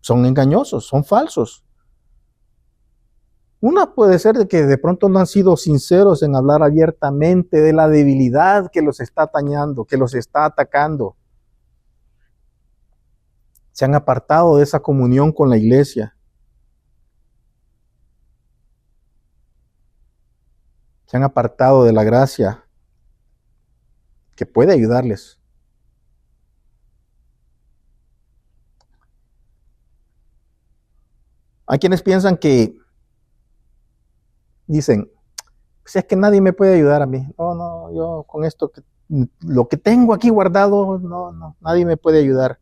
son engañosos, son falsos. Una puede ser de que de pronto no han sido sinceros en hablar abiertamente de la debilidad que los está atañando, que los está atacando. Se han apartado de esa comunión con la iglesia. Se han apartado de la gracia que puede ayudarles. Hay quienes piensan que dicen, pues es que nadie me puede ayudar a mí. No, yo con esto, lo que tengo aquí guardado, no, nadie me puede ayudar.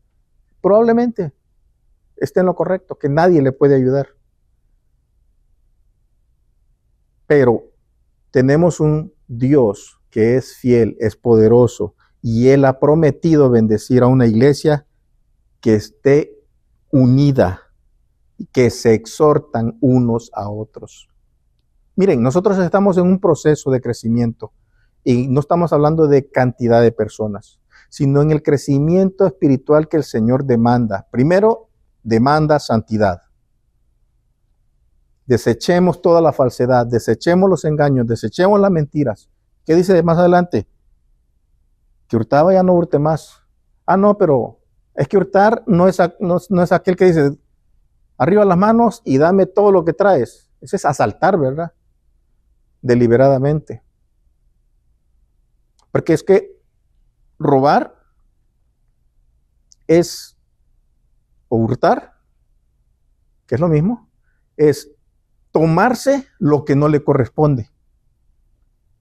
Probablemente, esté en lo correcto, que nadie le puede ayudar. Pero tenemos un Dios que es fiel, es poderoso, y Él ha prometido bendecir a una iglesia que esté unida y que se exhortan unos a otros. Miren, nosotros estamos en un proceso de crecimiento y no estamos hablando de cantidad de personas, sino en el crecimiento espiritual que el Señor demanda. Primero, demanda santidad. Desechemos toda la falsedad, desechemos los engaños, desechemos las mentiras. ¿Qué dice más adelante? Que hurtaba ya no hurte más. Ah, no, pero es que hurtar no es aquel que dice, arriba las manos y dame todo lo que traes. Ese es asaltar, ¿verdad? Deliberadamente. Porque es que robar es, o hurtar, que es lo mismo, es tomarse lo que no le corresponde.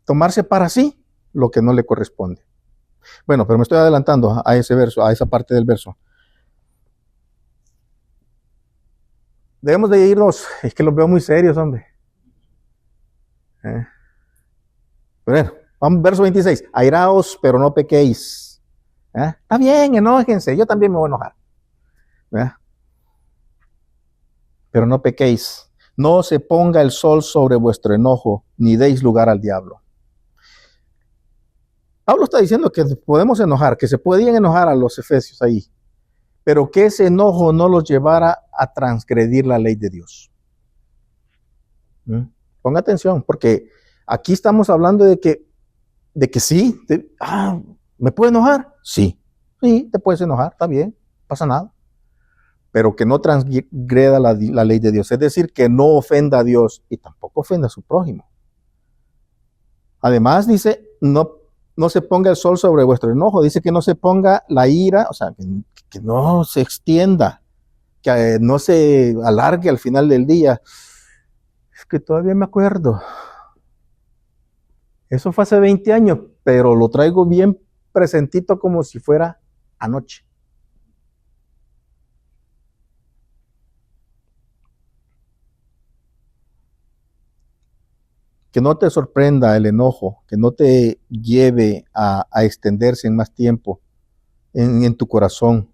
Tomarse para sí lo que no le corresponde. Bueno, pero me estoy adelantando a ese verso, a esa parte del verso. Debemos de irnos, es que los veo muy serios, hombre. Bueno, vamos, verso 26. Airaos, pero no pequéis. Está bien, enójense, yo también me voy a enojar. Pero no pequéis. No se ponga el sol sobre vuestro enojo, ni deis lugar al diablo. Pablo está diciendo que podemos enojar, que se podían enojar a los efesios ahí, pero que ese enojo no los llevara a transgredir la ley de Dios. Ponga atención, porque aquí estamos hablando de que sí, ¿me puedo enojar? Sí, te puedes enojar, está bien, no pasa nada. Pero que no transgreda la ley de Dios, es decir, que no ofenda a Dios y tampoco ofenda a su prójimo. Además dice, no se ponga el sol sobre vuestro enojo, dice que no se ponga la ira, o sea, que no se extienda, que no se alargue al final del día. Es que todavía me acuerdo. Eso fue hace 20 años, pero lo traigo bien presentito como si fuera anoche. Que no te sorprenda el enojo, que no te lleve a extenderse en más tiempo en tu corazón,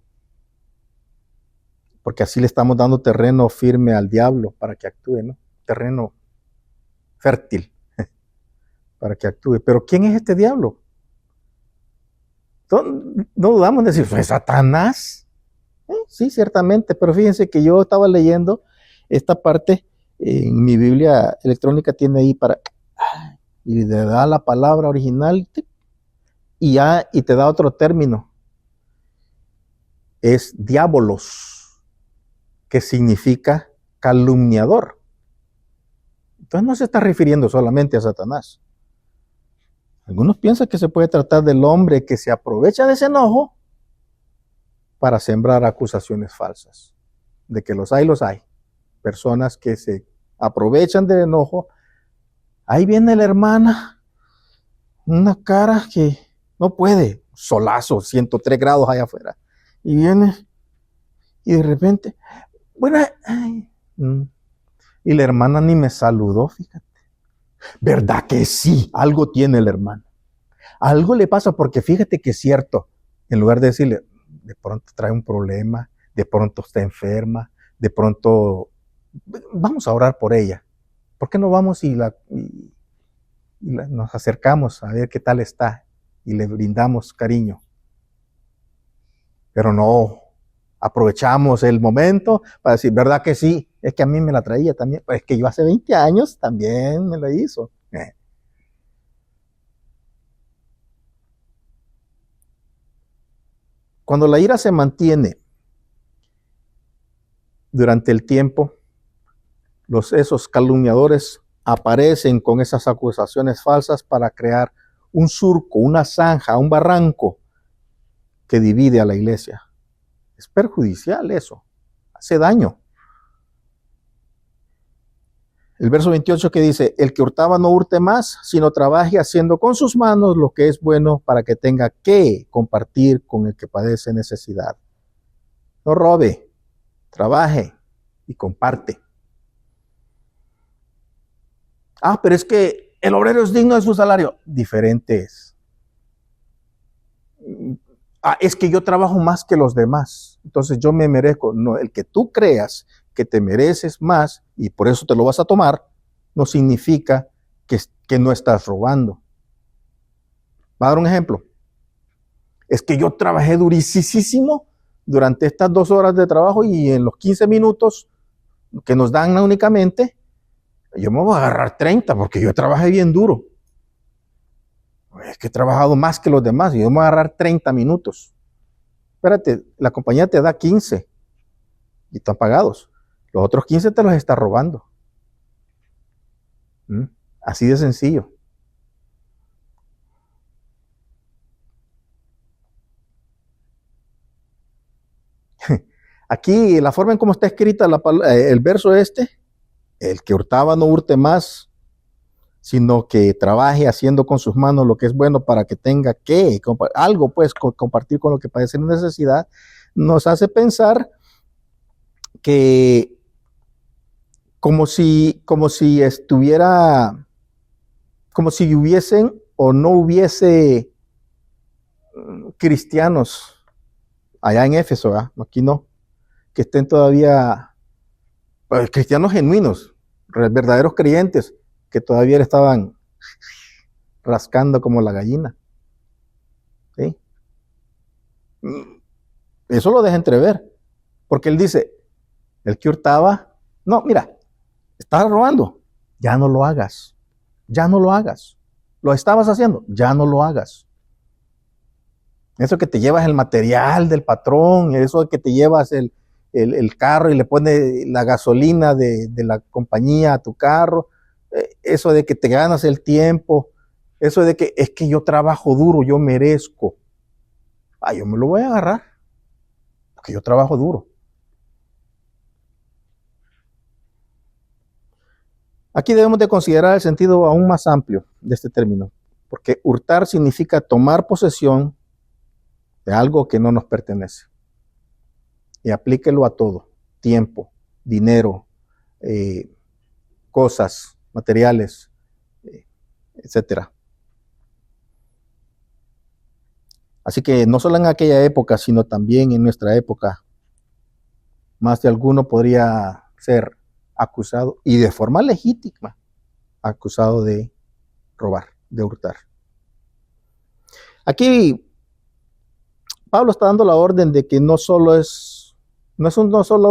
porque así le estamos dando terreno firme al diablo para que actúe, ¿no? Terreno fértil para que actúe. Pero ¿quién es este diablo? No dudamos de decir, ¿fue Satanás? Sí, ciertamente, pero fíjense que yo estaba leyendo esta parte. En mi Biblia electrónica tiene ahí y le da la palabra original y te da otro término. Es diabolos, que significa calumniador. Entonces no se está refiriendo solamente a Satanás. Algunos piensan que se puede tratar del hombre que se aprovecha de ese enojo para sembrar acusaciones falsas. De que los hay, los hay. Personas que se aprovechan del enojo. Ahí viene la hermana, una cara que no puede, solazo, 103 grados allá afuera. Y viene, y de repente, y la hermana ni me saludó, fíjate. ¿Verdad que sí? Algo tiene la hermana. Algo le pasa porque fíjate que es cierto. En lugar de decirle, de pronto trae un problema, de pronto está enferma, de pronto vamos a orar por ella. ¿Por qué no vamos y nos acercamos a ver qué tal está y le brindamos cariño? Pero no, aprovechamos el momento para decir, ¿verdad que sí? Es que a mí me la traía también. Pues es que yo hace 20 años también me la hizo. Cuando la ira se mantiene durante el tiempo, esos calumniadores aparecen con esas acusaciones falsas para crear un surco, una zanja, un barranco que divide a la iglesia. Es perjudicial eso, hace daño. El verso 28 que dice, el que hurtaba no hurte más, sino trabaje haciendo con sus manos lo que es bueno para que tenga que compartir con el que padece necesidad. No robe, trabaje y comparte. Pero es que el obrero es digno de su salario. Diferente es. Es que yo trabajo más que los demás, entonces yo me merezco. No, el que tú creas que te mereces más y por eso te lo vas a tomar, no significa que no estás robando. Va a dar un ejemplo. Es que yo trabajé durísimo durante estas 2 horas de trabajo y en los 15 minutos que nos dan únicamente, yo me voy a agarrar 30 porque yo trabajé bien duro. Es que he trabajado más que los demás y yo me voy a agarrar 30 minutos. Espérate, la compañía te da 15 y están pagados. Los otros 15 te los está robando. Así de sencillo. Aquí, la forma en cómo está escrita el verso el que hurtaba no hurte más, sino que trabaje haciendo con sus manos lo que es bueno para que tenga algo, pues, compartir con lo que padece necesidad, nos hace pensar que como si hubiesen o no hubiese cristianos allá en Éfeso, ¿verdad? Aquí no, que estén todavía cristianos genuinos, verdaderos creyentes, que todavía le estaban rascando como la gallina. ¿Sí? Eso lo deja entrever, porque él dice, el que hurtaba, no, mira, estás robando, ya no lo hagas, ya no lo hagas. Lo estabas haciendo, ya no lo hagas. Eso que te llevas el material del patrón, eso que te llevas el carro y le pones la gasolina de la compañía a tu carro, eso de que te ganas el tiempo, eso de que es que yo trabajo duro, yo merezco. Yo me lo voy a agarrar, porque yo trabajo duro. Aquí debemos de considerar el sentido aún más amplio de este término, porque hurtar significa tomar posesión de algo que no nos pertenece. Y aplíquelo a todo: tiempo, dinero, cosas, materiales, etcétera. Así que no solo en aquella época, sino también en nuestra época, más de alguno podría ser acusado, y de forma legítima, acusado de robar, de hurtar. Aquí Pablo está dando la orden de que no solo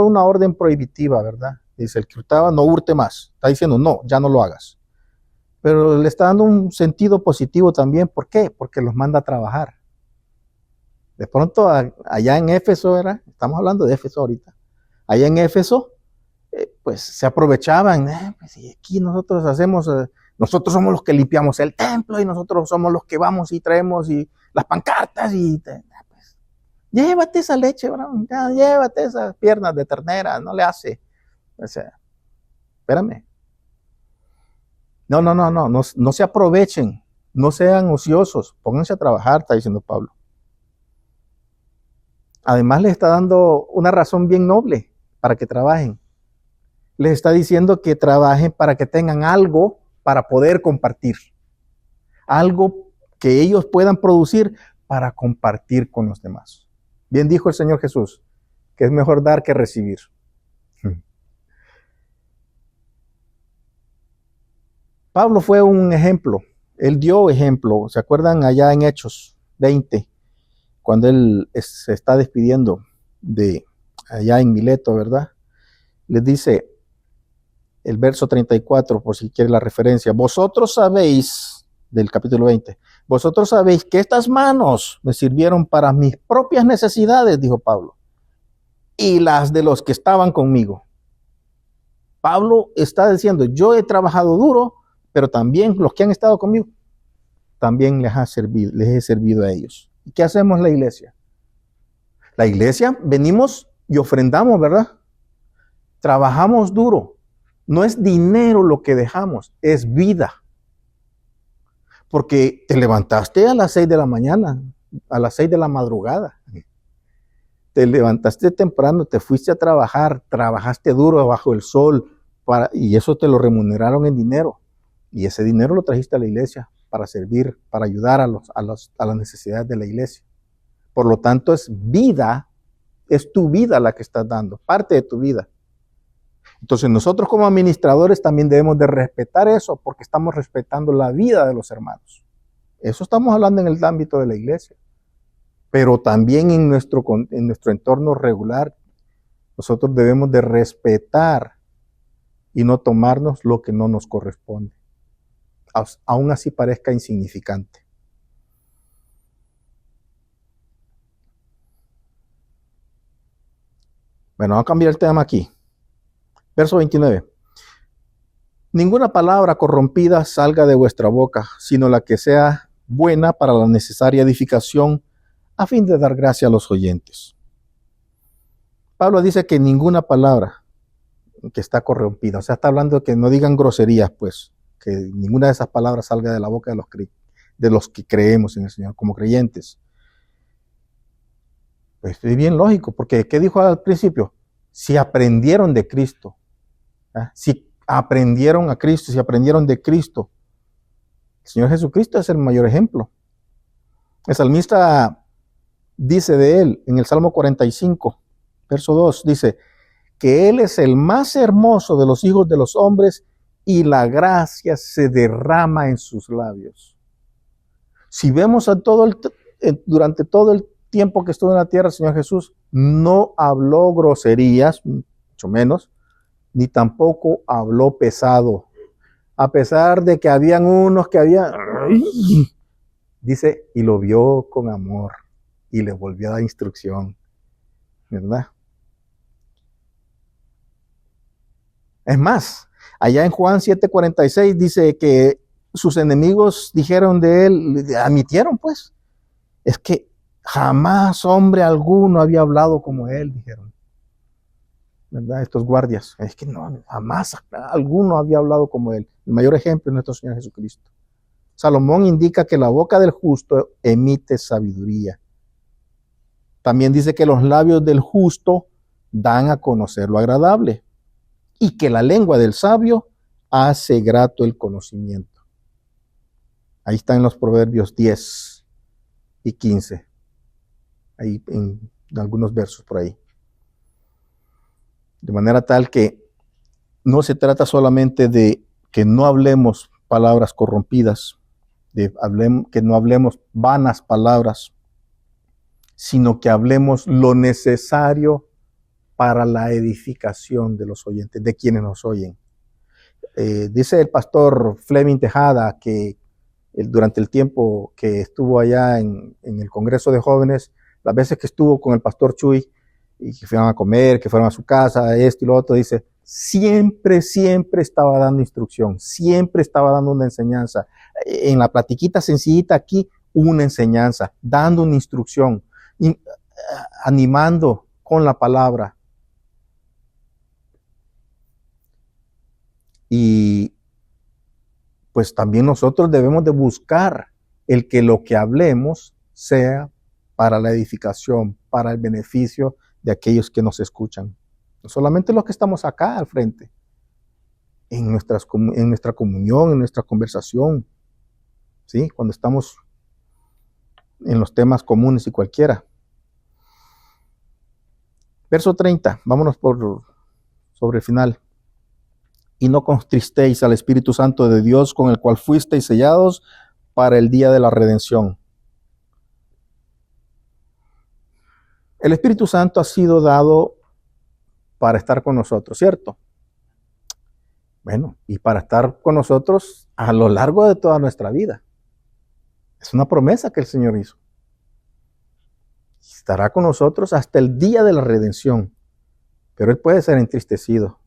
una orden prohibitiva, ¿verdad? Dice, el que hurtaba no hurte más. Está diciendo, no, ya no lo hagas. Pero le está dando un sentido positivo también. ¿Por qué? Porque los manda a trabajar. De pronto, allá en Éfeso, estamos hablando de Éfeso ahorita, allá en Éfeso, pues se aprovechaban, pues, y aquí nosotros somos los que limpiamos el templo, y nosotros somos los que vamos y traemos y las pancartas, y pues, llévate esa leche, bro, llévate esas piernas de ternera, no le hace. O sea, espérame. No se aprovechen, no sean ociosos, pónganse a trabajar, está diciendo Pablo. Además les está dando una razón bien noble para que trabajen. Les está diciendo que trabajen para que tengan algo para poder compartir. Algo que ellos puedan producir para compartir con los demás. Bien dijo el Señor Jesús, que es mejor dar que recibir. Pablo fue un ejemplo. Él dio ejemplo. ¿Se acuerdan allá en Hechos 20? Cuando él se está despidiendo de allá en Mileto, ¿verdad? Les dice el verso 34, por si quiere la referencia. Vosotros sabéis, del capítulo 20, vosotros sabéis que estas manos me sirvieron para mis propias necesidades, dijo Pablo, y las de los que estaban conmigo. Pablo está diciendo, yo he trabajado duro, pero también los que han estado conmigo, también les he servido a ellos. ¿Y qué hacemos la iglesia? La iglesia venimos y ofrendamos, ¿verdad? Trabajamos duro. No es dinero lo que dejamos, es vida. Porque te levantaste a las 6 de la mañana, a las 6 de la madrugada. te levantaste temprano, te fuiste a trabajar, trabajaste duro bajo el sol, y eso te lo remuneraron en dinero. Y ese dinero lo trajiste a la iglesia para servir, para ayudar a las necesidades de la iglesia. Por lo tanto, es vida, es tu vida la que estás dando, parte de tu vida. Entonces nosotros como administradores también debemos de respetar eso, porque estamos respetando la vida de los hermanos. Eso estamos hablando en el ámbito de la iglesia. Pero también en nuestro entorno regular, nosotros debemos de respetar y no tomarnos lo que no nos corresponde, aún así parezca insignificante. Bueno, vamos a cambiar el tema aquí. Verso 29. Ninguna palabra corrompida salga de vuestra boca, sino la que sea buena para la necesaria edificación, a fin de dar gracia a los oyentes. Pablo dice que ninguna palabra que está corrompida, o sea, está hablando de que no digan groserías, pues, que ninguna de esas palabras salga de la boca de los que creemos en el Señor como creyentes. Pues es bien lógico, porque ¿qué dijo al principio? Si aprendieron de Cristo, ¿eh? Si aprendieron a Cristo, si aprendieron de Cristo, el Señor Jesucristo es el mayor ejemplo. El salmista dice de él en el Salmo 45, verso 2, dice que él es el más hermoso de los hijos de los hombres y la gracia se derrama en sus labios. Si vemos durante todo el tiempo que estuvo en la tierra, el Señor Jesús no habló groserías, mucho menos, ni tampoco habló pesado. A pesar de que habían unos que habían, dice, y lo vio con amor y le volvió a dar instrucción, ¿verdad? Es más, allá en Juan 7:46 dice que sus enemigos dijeron de él, admitieron pues, es que jamás hombre alguno había hablado como él, dijeron, ¿verdad? Estos guardias, es que no, jamás alguno había hablado como él. El mayor ejemplo es nuestro Señor Jesucristo. Salomón indica que la boca del justo emite sabiduría. También dice que los labios del justo dan a conocer lo agradable y que la lengua del sabio hace grato el conocimiento. Ahí está en los Proverbios 10 y 15. Ahí en algunos versos por ahí. De manera tal que no se trata solamente de que no hablemos palabras corrompidas, que no hablemos vanas palabras, sino que hablemos lo necesario para la edificación de los oyentes, de quienes nos oyen. Dice el pastor Fleming Tejada que durante el tiempo que estuvo allá en el Congreso de Jóvenes, las veces que estuvo con el pastor Chuy y que fueron a comer, que fueron a su casa, esto y lo otro, dice, siempre estaba dando instrucción, siempre estaba dando una enseñanza. En la platiquita sencillita aquí, una enseñanza, dando una instrucción, animando con la palabra. Y pues también nosotros debemos de buscar el que lo que hablemos sea para la edificación, para el beneficio de aquellos que nos escuchan. No solamente los que estamos acá al frente, en nuestra comunión, en nuestra conversación, ¿sí? Cuando estamos en los temas comunes y cualquiera. Verso 30, vámonos sobre el final. Y no contristéis al Espíritu Santo de Dios, con el cual fuisteis sellados para el día de la redención. El Espíritu Santo ha sido dado para estar con nosotros, ¿cierto? Bueno, y para estar con nosotros a lo largo de toda nuestra vida. Es una promesa que el Señor hizo. Estará con nosotros hasta el día de la redención, pero Él puede ser entristecido.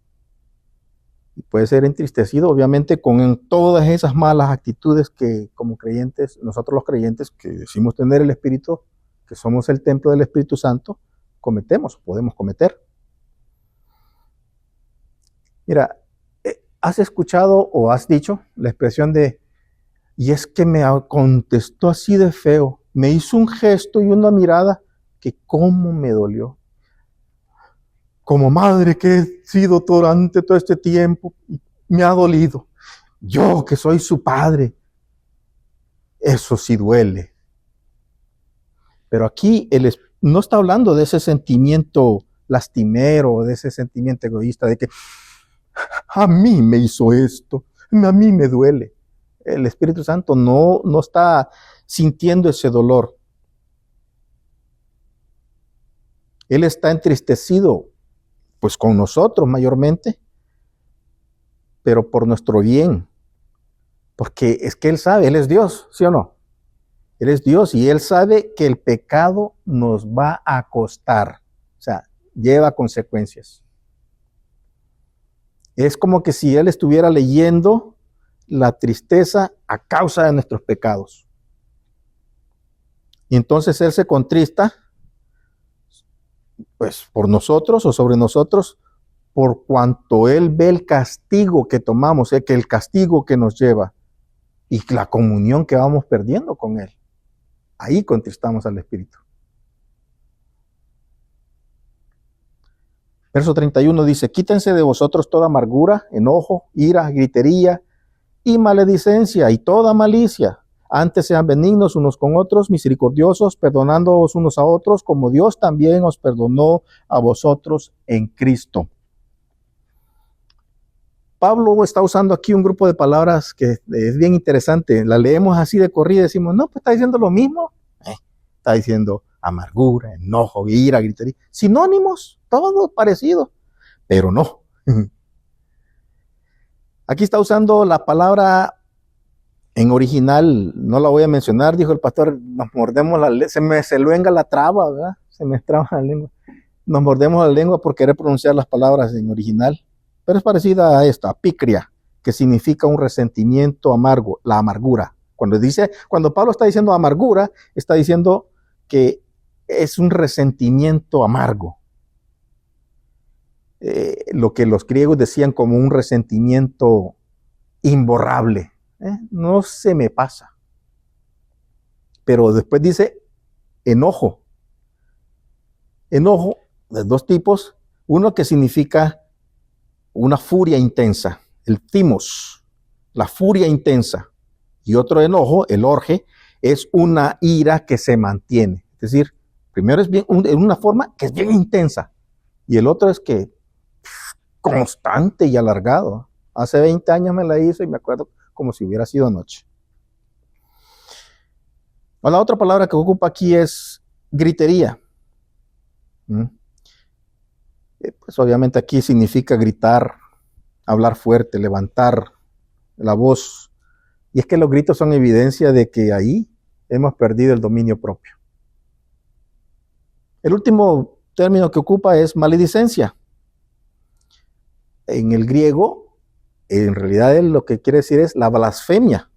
Y puede ser entristecido, obviamente, con todas esas malas actitudes que como creyentes, nosotros los creyentes que decimos tener el Espíritu, que somos el templo del Espíritu Santo, podemos cometer. Mira, ¿has escuchado o has dicho la expresión de, y es que me contestó así de feo, me hizo un gesto y una mirada que cómo me dolió. Como madre que he sido durante todo este tiempo, me ha dolido. Yo que soy su padre, eso sí duele. Pero aquí él no está hablando de ese sentimiento lastimero, de ese sentimiento egoísta, de que a mí me hizo esto, a mí me duele. El Espíritu Santo no está sintiendo ese dolor. Él está entristecido, pues con nosotros mayormente, pero por nuestro bien. Porque es que Él sabe, Él es Dios, ¿sí o no? Él es Dios y Él sabe que el pecado nos va a costar. O sea, lleva consecuencias. Es como que si Él estuviera leyendo la tristeza a causa de nuestros pecados. Y entonces Él se contrista, pues, por nosotros o sobre nosotros, por cuanto Él ve el castigo que tomamos, que el castigo que nos lleva y la comunión que vamos perdiendo con Él. Ahí contristamos al Espíritu. Verso 31 dice, quítense de vosotros toda amargura, enojo, ira, gritería y maledicencia y toda malicia. Antes sean benignos unos con otros, misericordiosos, perdonándoos unos a otros, como Dios también os perdonó a vosotros en Cristo. Pablo está usando aquí un grupo de palabras que es bien interesante. La leemos así de corrida y decimos, no, pues está diciendo lo mismo. Está diciendo amargura, enojo, ira, gritería. Sinónimos, todo parecido, pero no. Aquí está usando la palabra en original, no la voy a mencionar, dijo el pastor, nos mordemos la lengua, se luenga la traba, ¿verdad? Se me traba la lengua. Nos mordemos la lengua por querer pronunciar las palabras en original. Pero es parecida a esta, picria, que significa un resentimiento amargo, la amargura. Cuando Pablo está diciendo amargura, está diciendo que es un resentimiento amargo. Lo que los griegos decían como un resentimiento imborrable. No se me pasa. Pero después dice enojo. Enojo de dos tipos. Uno que significa una furia intensa, el thimos, la furia intensa. Y otro enojo, el orge, es una ira que se mantiene. Es decir, primero es en una forma que es bien intensa. Y el otro es que constante y alargado. Hace 20 años me la hizo y me acuerdo como si hubiera sido anoche. La otra palabra que ocupa aquí es gritería. Pues obviamente aquí significa gritar, hablar fuerte, levantar la voz. Y es que los gritos son evidencia de que ahí hemos perdido el dominio propio. El último término que ocupa es maledicencia. En el griego, en realidad lo que quiere decir es la blasfemia,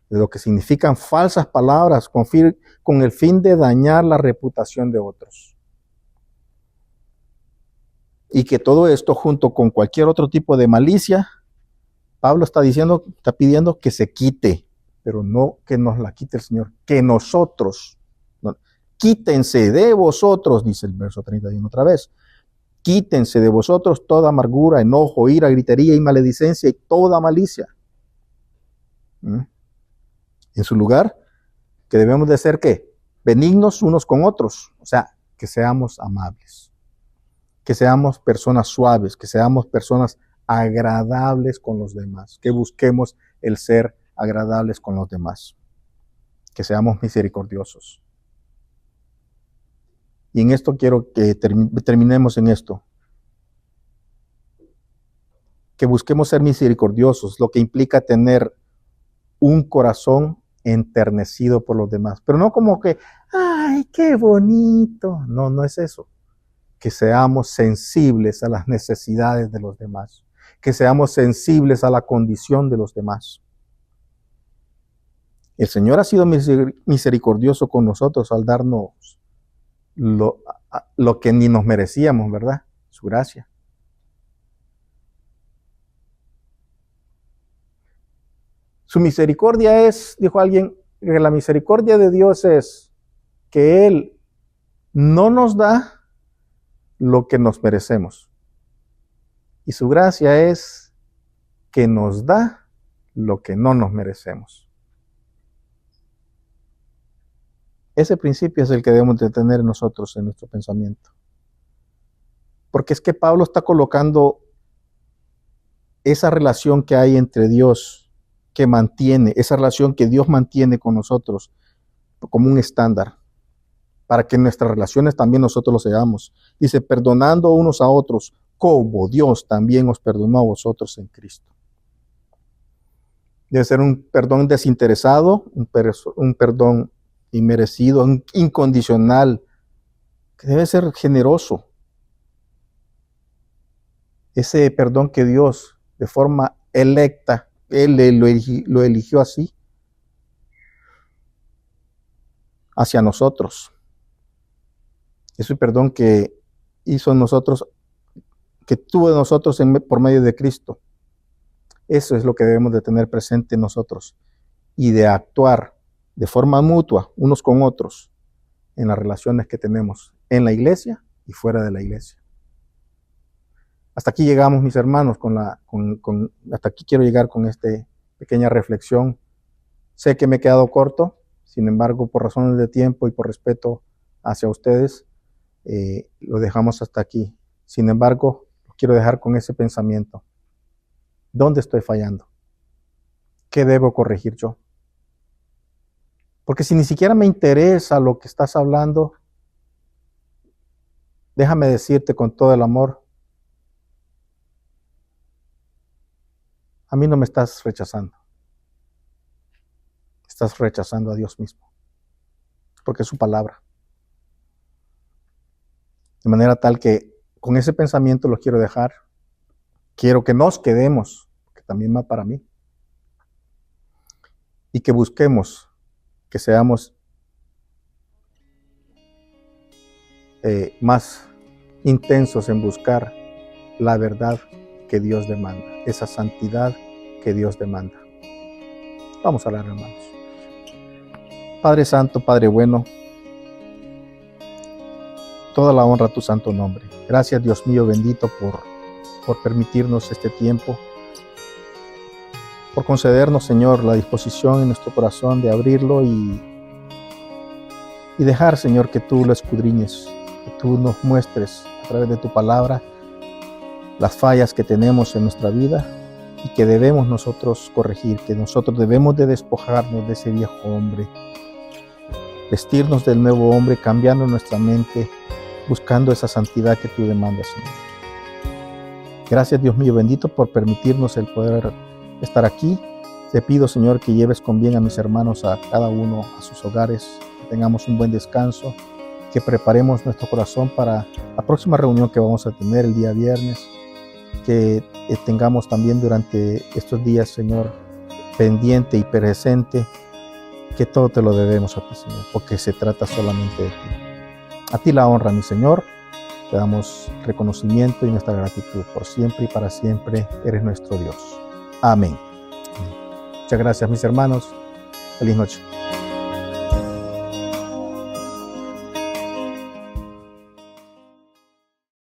de lo que significan falsas palabras con el fin de dañar la reputación de otros. Y que todo esto, junto con cualquier otro tipo de malicia, Pablo está pidiendo que se quite, pero no que nos la quite el Señor, que nosotros, no, quítense de vosotros, dice el verso 31 otra vez, quítense de vosotros toda amargura, enojo, ira, gritería y maledicencia y toda malicia. En su lugar, que debemos de ser, ¿qué? Benignos unos con otros, o sea, que seamos amables, que seamos personas suaves, que seamos personas agradables con los demás, que busquemos el ser agradables con los demás, que seamos misericordiosos. Y en esto quiero que terminemos en esto, que busquemos ser misericordiosos, lo que implica tener un corazón enternecido por los demás, pero no como que, ¡ay, qué bonito! No, no es eso. Que seamos sensibles a las necesidades de los demás, que seamos sensibles a la condición de los demás. El Señor ha sido misericordioso con nosotros al darnos lo que ni nos merecíamos, ¿verdad? Su gracia. Su misericordia es, dijo alguien, que la misericordia de Dios es que Él no nos da lo que nos merecemos. Y su gracia es que nos da lo que no nos merecemos. Ese principio es el que debemos de tener nosotros en nuestro pensamiento. Porque es que Pablo está colocando esa relación que hay entre Dios, que mantiene, esa relación que Dios mantiene con nosotros como un estándar, para que en nuestras relaciones también nosotros lo seamos. Dice, perdonando unos a otros, como Dios también os perdonó a vosotros en Cristo. Debe ser un perdón desinteresado, un perdón inmerecido, incondicional, que debe ser generoso. Ese perdón que Dios, de forma electa, Él lo eligió así, hacia nosotros. Ese perdón que hizo en nosotros, que tuvo en nosotros por medio de Cristo. Eso es lo que debemos de tener presente en nosotros y de actuar de forma mutua unos con otros en las relaciones que tenemos en la iglesia y fuera de la iglesia. Hasta aquí llegamos, mis hermanos, hasta aquí quiero llegar con esta pequeña reflexión. Sé que me he quedado corto, sin embargo, por razones de tiempo y por respeto hacia ustedes, lo dejamos hasta aquí. Sin embargo, los quiero dejar con ese pensamiento. ¿Dónde estoy fallando? ¿Qué debo corregir yo? Porque si ni siquiera me interesa lo que estás hablando, déjame decirte con todo el amor, a mí no me estás rechazando. Estás rechazando a Dios mismo, porque es su palabra. De manera tal que con ese pensamiento los quiero dejar. Quiero que nos quedemos, que también va para mí. Y que busquemos, que seamos más intensos en buscar la verdad que Dios demanda, esa santidad que Dios demanda. Vamos a hablar, hermanos. Padre Santo, Padre bueno, toda la honra a tu santo nombre. Gracias, Dios mío bendito, por permitirnos este tiempo, por concedernos, Señor, la disposición en nuestro corazón de abrirlo y dejar, Señor, que tú lo escudriñes, que tú nos muestres a través de tu palabra las fallas que tenemos en nuestra vida y que debemos nosotros corregir, que nosotros debemos de despojarnos de ese viejo hombre, vestirnos del nuevo hombre, cambiando nuestra mente, buscando esa santidad que tú demandas, Señor. Gracias, Dios mío bendito, por permitirnos el poder estar aquí. Te pido, Señor, que lleves con bien a mis hermanos, a cada uno a sus hogares, que tengamos un buen descanso, que preparemos nuestro corazón para la próxima reunión que vamos a tener el día viernes, que tengamos también durante estos días, Señor, pendiente y presente, que todo te lo debemos a ti, Señor, porque se trata solamente de ti. A ti la honra, mi Señor. Te damos reconocimiento y nuestra gratitud por siempre y para siempre. Eres nuestro Dios. Amén. Muchas gracias, mis hermanos. Feliz noche.